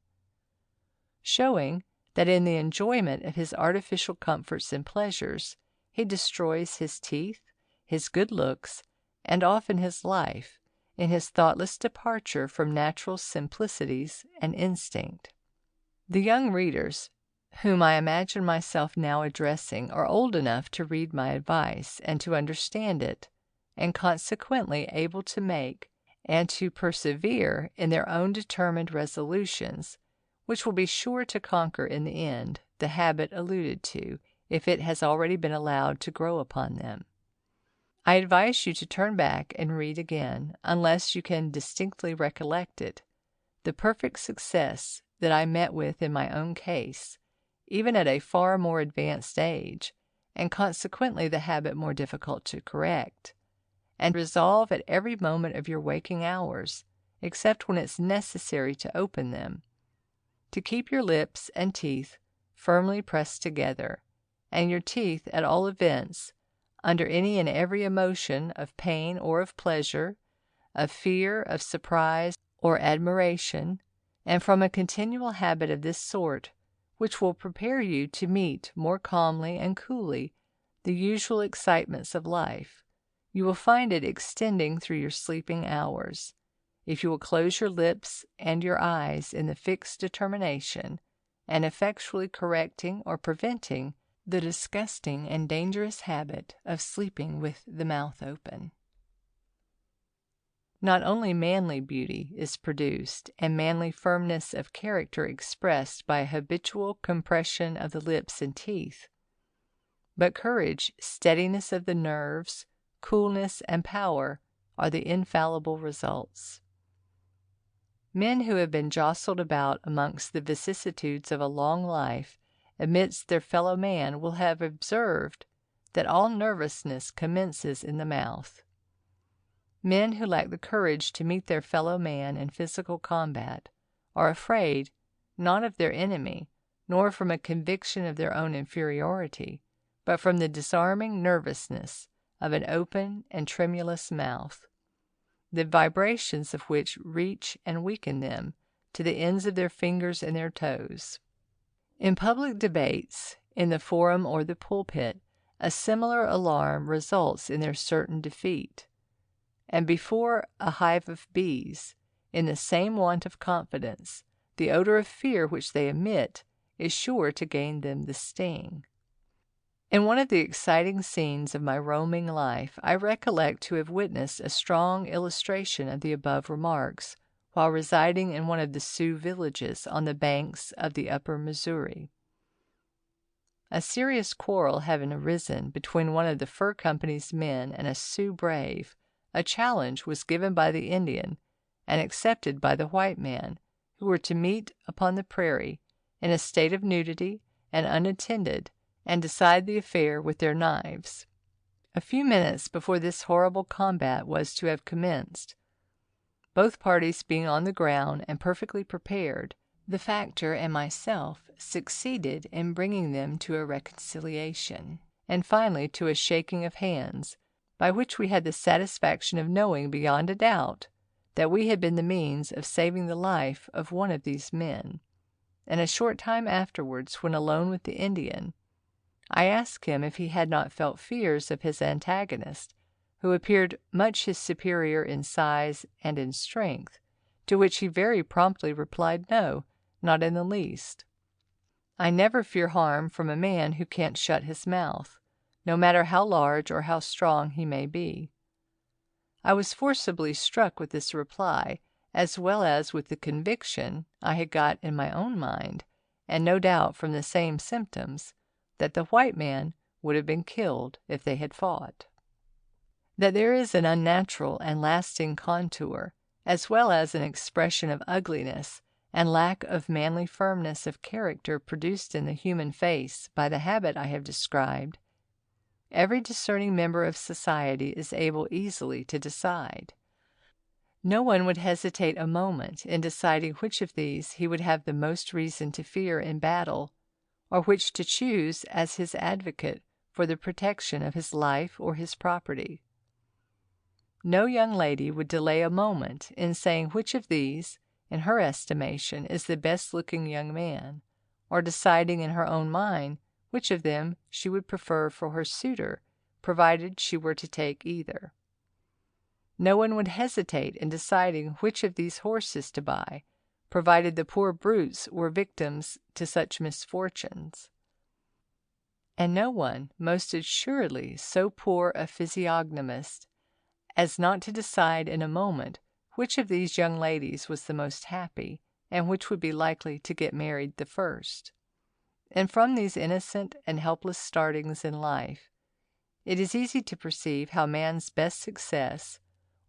Speaker 1: showing that in the enjoyment of his artificial comforts and pleasures, he destroys his teeth, his good looks, and often his life, in his thoughtless departure from natural simplicities and instinct. The young readers, whom I imagine myself now addressing, are old enough to read my advice and to understand it, and consequently able to make and to persevere in their own determined resolutions, which will be sure to conquer in the end the habit alluded to, if it has already been allowed to grow upon them. I advise you to turn back and read again, unless you can distinctly recollect it, the perfect success that I met with in my own case, even at a far more advanced age, and consequently the habit more difficult to correct, and resolve at every moment of your waking hours, except when it's necessary to open them, to keep your lips and teeth firmly pressed together, and your teeth, at all events, under any and every emotion of pain or of pleasure, of fear, of surprise, or admiration, and from a continual habit of this sort, which will prepare you to meet more calmly and coolly the usual excitements of life, you will find it extending through your sleeping hours, if you will close your lips and your eyes in the fixed determination, and effectually correcting or preventing the disgusting and dangerous habit of sleeping with the mouth open. Not only manly beauty is produced, and manly firmness of character expressed by a habitual compression of the lips and teeth, but courage, steadiness of the nerves, coolness, and power are the infallible results. Men who have been jostled about amongst the vicissitudes of a long life amidst their fellow man will have observed that all nervousness commences in the mouth. Men who lack the courage to meet their fellow man in physical combat are afraid, not of their enemy, nor from a conviction of their own inferiority, but from the disarming nervousness of an open and tremulous mouth, the vibrations of which reach and weaken them to the ends of their fingers and their toes. In public debates, in the forum or the pulpit, a similar alarm results in their certain defeat, and before a hive of bees, in the same want of confidence, the odor of fear which they emit is sure to gain them the sting. In one of the exciting scenes of my roaming life, I recollect to have witnessed a strong illustration of the above remarks, while residing in one of the Sioux villages on the banks of the upper Missouri. A serious quarrel having arisen between one of the fur company's men and a Sioux brave, a challenge was given by the Indian and accepted by the white man, who were to meet upon the prairie, in a state of nudity and unattended, and decide the affair with their knives. A few minutes before this horrible combat was to have commenced, both parties being on the ground and perfectly prepared, the factor and myself succeeded in bringing them to a reconciliation, and finally to a shaking of hands, by which we had the satisfaction of knowing beyond a doubt that we had been the means of saving the life of one of these men, and a short time afterwards, when alone with the Indian, I asked him if he had not felt fears of his antagonist, who appeared much his superior in size and in strength, to which he very promptly replied no, not in the least. I never fear harm from a man who can't shut his mouth, no matter how large or how strong he may be. I was forcibly struck with this reply, as well as with the conviction I had got in my own mind, and no doubt from the same symptoms, that the white man would have been killed if they had fought. That there is an unnatural and lasting contour, as well as an expression of ugliness and lack of manly firmness of character produced in the human face by the habit I have described, every discerning member of society is able easily to decide. No one would hesitate a moment in deciding which of these he would have the most reason to fear in battle, or which to choose as his advocate for the protection of his life or his property. No young lady would delay a moment in saying which of these, in her estimation, is the best-looking young man, or deciding in her own mind which of them she would prefer for her suitor, provided she were to take either. No one would hesitate in deciding which of these horses to buy, provided the poor brutes were victims to such misfortunes. And no one, most assuredly, so poor a physiognomist as not to decide in a moment which of these young ladies was the most happy, and which would be likely to get married the first. And from these innocent and helpless startings in life, it is easy to perceive how man's best success,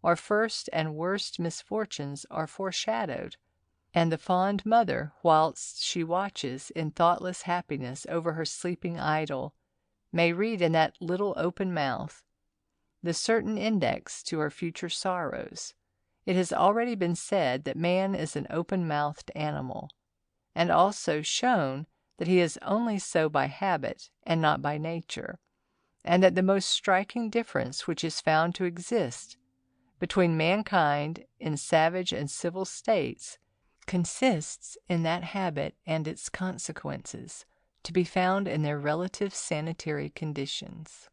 Speaker 1: or first and worst misfortunes, are foreshadowed, and the fond mother, whilst she watches in thoughtless happiness over her sleeping idol, may read in that little open mouth the certain index to her future sorrows. It has already been said that man is an open-mouthed animal, and also shown that he is only so by habit and not by nature, and that the most striking difference which is found to exist between mankind in savage and civil states consists in that habit and its consequences, to be found in their relative sanitary conditions.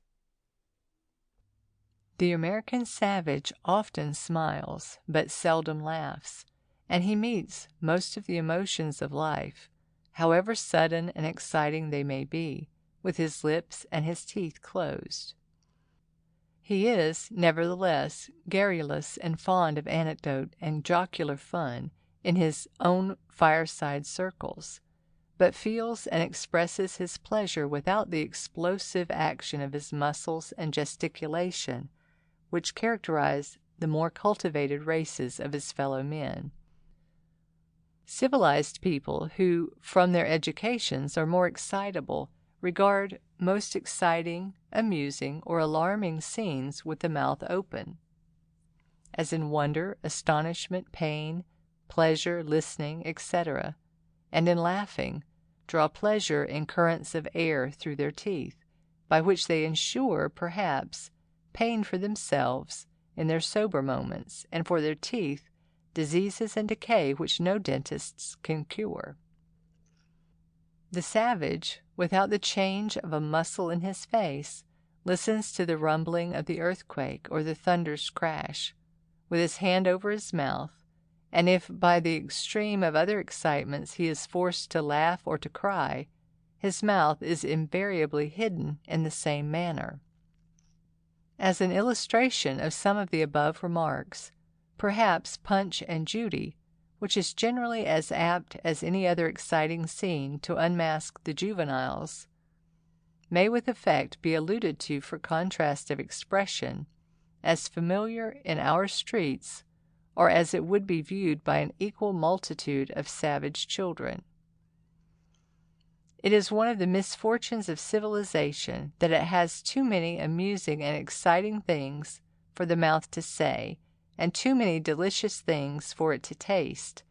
Speaker 1: The American savage often smiles, but seldom laughs, and he meets most of the emotions of life, however sudden and exciting they may be, with his lips and his teeth closed. He is, nevertheless, garrulous and fond of anecdote and jocular fun in his own fireside circles, but feels and expresses his pleasure without the explosive action of his muscles and gesticulation, which characterize the more cultivated races of his fellow men. Civilized people who, from their educations, are more excitable, regard most exciting, amusing, or alarming scenes with the mouth open, as in wonder, astonishment, pain, pleasure, listening, etc., and in laughing, draw pleasure in currents of air through their teeth, by which they ensure, perhaps, pain for themselves in their sober moments, and for their teeth, diseases and decay which no dentists can cure. The savage, without the change of a muscle in his face, listens to the rumbling of the earthquake or the thunder's crash, with his hand over his mouth, and if by the extreme of other excitements he is forced to laugh or to cry, his mouth is invariably hidden in the same manner. As an illustration of some of the above remarks, perhaps Punch and Judy, which is generally as apt as any other exciting scene to unmask the juveniles, may with effect be alluded to for contrast of expression, as familiar in our streets, or as it would be viewed by an equal multitude of savage children. It is one of the misfortunes of civilization that it has too many amusing and exciting things for the mouth to say, and too many delicious things for it to taste,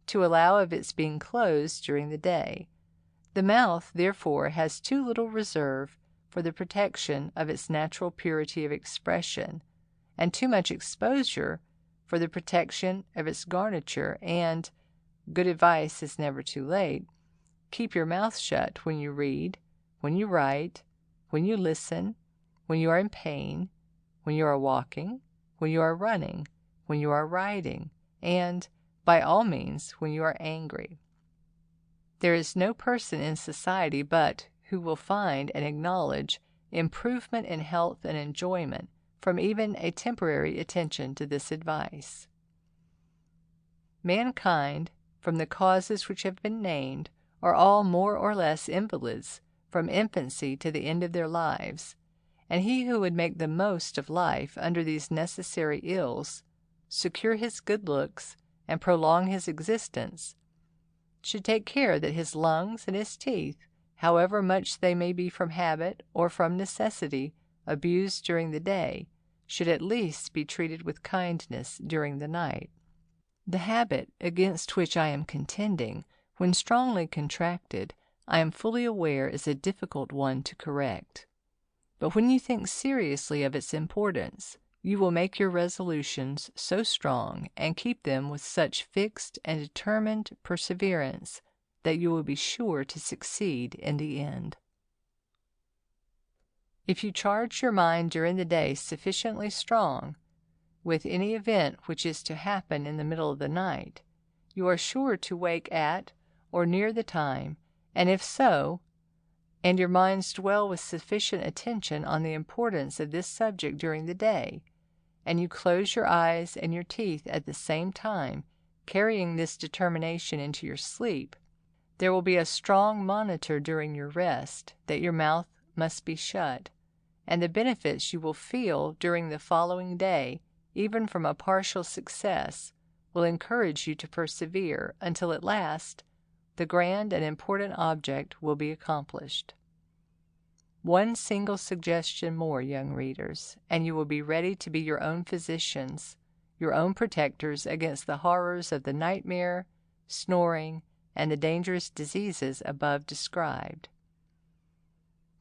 Speaker 1: to allow of its being closed during the day. The mouth, therefore, has too little reserve for the protection of its natural purity of expression, and too much exposure for the protection of its garniture, and, good advice is never too late, keep your mouth shut when you read, when you write, when you listen, when you are in pain, when you are walking, when you are running, when you are riding, and, by all means, when you are angry. There is no person in society but who will find and acknowledge improvement in health and enjoyment from even a temporary attention to this advice. Mankind, from the causes which have been named, are all more or less invalids from infancy to the end of their lives, and he who would make the most of life under these necessary ills, secure his good looks, and prolong his existence, should take care that his lungs and his teeth, however much they may be from habit or from necessity abused during the day, should at least be treated with kindness during the night. The habit against which I am contending, when strongly contracted, I am fully aware is a difficult one to correct. But when you think seriously of its importance, you will make your resolutions so strong and keep them with such fixed and determined perseverance that you will be sure to succeed in the end. If you charge your mind during the day sufficiently strong with any event which is to happen in the middle of the night, you are sure to wake at or near the time, and if so, and your minds dwell with sufficient attention on the importance of this subject during the day, and you close your eyes and your teeth at the same time, carrying this determination into your sleep, there will be a strong monitor during your rest that your mouth must be shut, and the benefits you will feel during the following day, even from a partial success, will encourage you to persevere until at last the grand and important object will be accomplished. One single suggestion more, young readers, and you will be ready to be your own physicians, your own protectors against the horrors of the nightmare, snoring, and the dangerous diseases above described.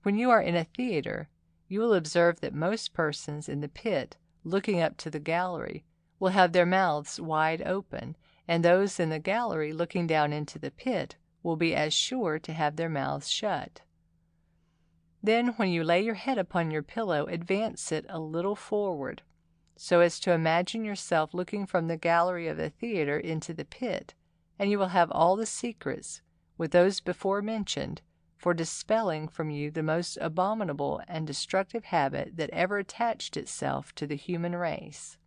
Speaker 1: When you are in a theater, you will observe that most persons in the pit looking up to the gallery will have their mouths wide open, and those in the gallery looking down into the pit will be as sure to have their mouths shut. Then, when you lay your head upon your pillow, advance it a little forward, so as to imagine yourself looking from the gallery of the theater into the pit, and you will have all the secrets, with those before mentioned, for dispelling from you the most abominable and destructive habit that ever attached itself to the human race.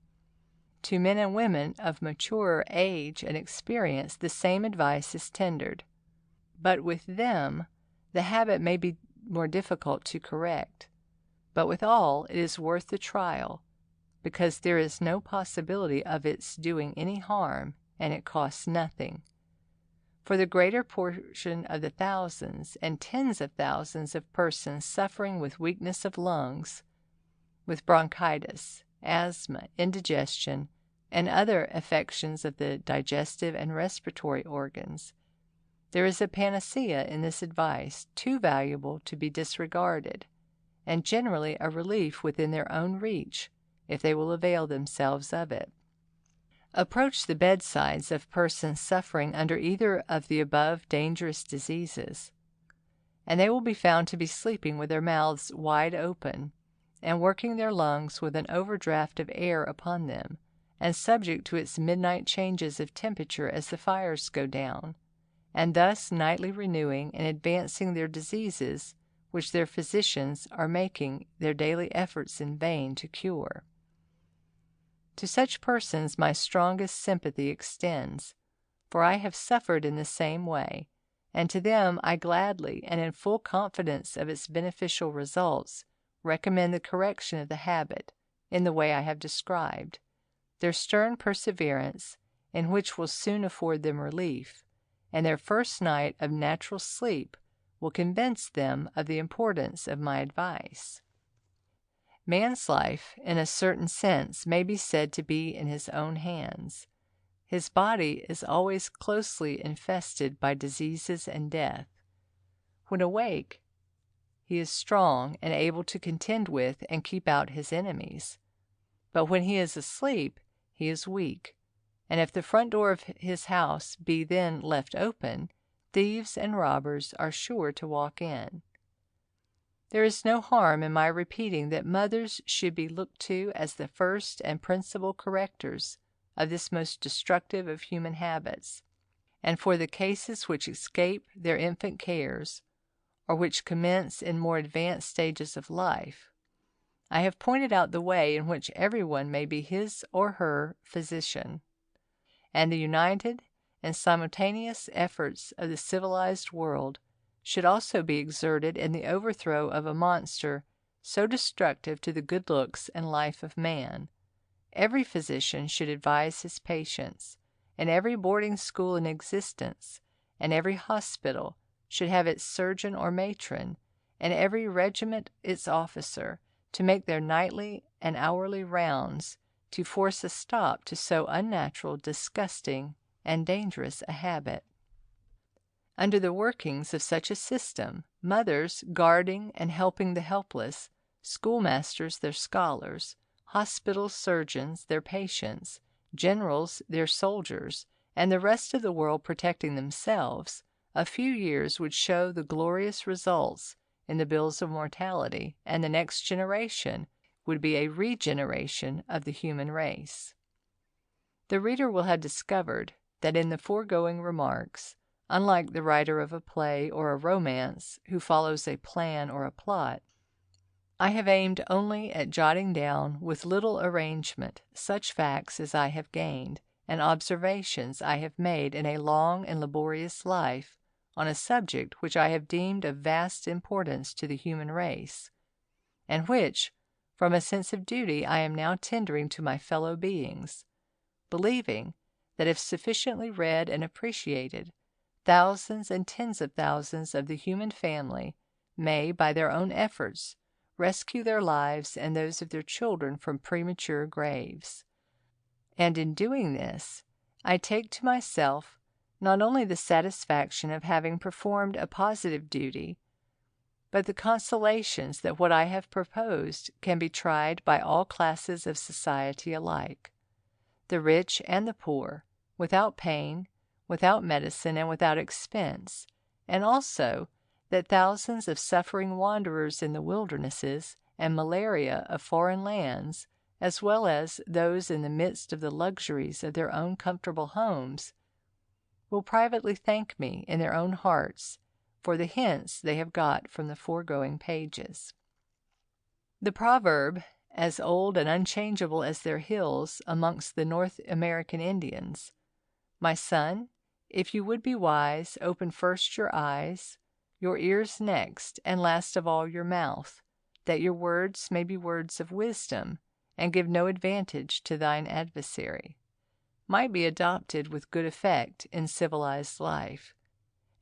Speaker 1: To men and women of maturer age and experience the same advice is tendered, but with them the habit may be more difficult to correct, but with all it is worth the trial, because there is no possibility of its doing any harm, and it costs nothing. For the greater portion of the thousands and tens of thousands of persons suffering with weakness of lungs, with bronchitis, asthma, indigestion, and other affections of the digestive and respiratory organs, there is a panacea in this advice too valuable to be disregarded, and generally a relief within their own reach, if they will avail themselves of it. Approach the bedsides of persons suffering under either of the above dangerous diseases, and they will be found to be sleeping with their mouths wide open, and working their lungs with an overdraft of air upon them, and subject to its midnight changes of temperature as the fires go down, and thus nightly renewing and advancing their diseases, which their physicians are making their daily efforts in vain to cure. To such persons my strongest sympathy extends, for I have suffered in the same way, and to them I gladly, and in full confidence of its beneficial results, recommend the correction of the habit, in the way I have described, their stern perseverance, in which will soon afford them relief, and their first night of natural sleep will convince them of the importance of my advice. Man's life, in a certain sense, may be said to be in his own hands. His body is always closely infested by diseases and death. When awake, he is strong and able to contend with and keep out his enemies. But when he is asleep, he is weak, and if the front door of his house be then left open, thieves and robbers are sure to walk in. There is no harm in my repeating that mothers should be looked to as the first and principal correctors of this most destructive of human habits, and for the cases which escape their infant cares, or which commence in more advanced stages of life, I have pointed out the way in which everyone may be his or her physician, and the united and simultaneous efforts of the civilized world should also be exerted in the overthrow of a monster so destructive to the good looks and life of man. Every physician should advise his patients, and every boarding school in existence, and every hospital should have its surgeon or matron, and every regiment its officer, to make their nightly and hourly rounds to force a stop to so unnatural, disgusting, and dangerous a habit. Under the workings of such a system, mothers guarding and helping the helpless, schoolmasters their scholars, hospital surgeons their patients, generals their soldiers, and the rest of the world protecting themselves, a few years would show the glorious results in the bills of mortality, and the next generation would be a regeneration of the human race. The reader will have discovered that in the foregoing remarks, unlike the writer of a play or a romance who follows a plan or a plot, I have aimed only at jotting down with little arrangement such facts as I have gained, and observations I have made in a long and laborious life on a subject which I have deemed of vast importance to the human race, and which, from a sense of duty, I am now tendering to my fellow beings, believing that if sufficiently read and appreciated, thousands and tens of thousands of the human family may, by their own efforts, rescue their lives and those of their children from premature graves. And in doing this, I take to myself not only the satisfaction of having performed a positive duty, but the consolations that what I have proposed can be tried by all classes of society alike, the rich and the poor, without pain, without medicine, and without expense, and also that thousands of suffering wanderers in the wildernesses and malaria of foreign lands, as well as those in the midst of the luxuries of their own comfortable homes, will privately thank me in their own hearts for the hints they have got from the foregoing pages. The proverb, as old and unchangeable as their hills amongst the North American Indians, "My son, if you would be wise, open first your eyes, your ears next, and last of all your mouth, that your words may be words of wisdom, and give no advantage to thine adversary," might be adopted with good effect in civilized life,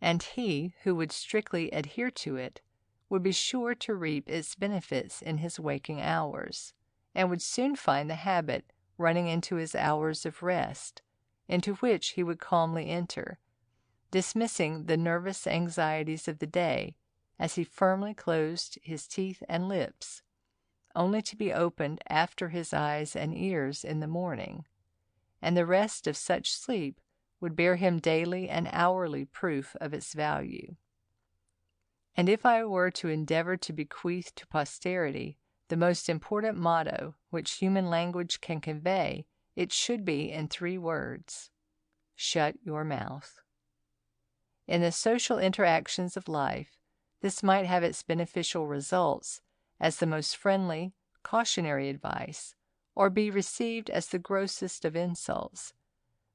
Speaker 1: and he who would strictly adhere to it would be sure to reap its benefits in his waking hours, and would soon find the habit running into his hours of rest, into which he would calmly enter, dismissing the nervous anxieties of the day as he firmly closed his teeth and lips, only to be opened after his eyes and ears in the morning, and the rest of such sleep would bear him daily and hourly proof of its value. And if I were to endeavor to bequeath to posterity the most important motto which human language can convey, it should be in 3 words: shut your mouth. In the social interactions of life, this might have its beneficial results as the most friendly, cautionary advice, or be received as the grossest of insults.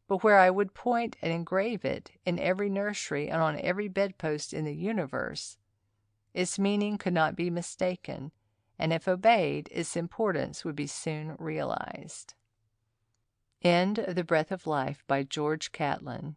Speaker 1: But where I would point and engrave it in every nursery and on every bedpost in the universe, its meaning could not be mistaken, and if obeyed, its importance would be soon realized. End of The Breath of Life by George Catlin,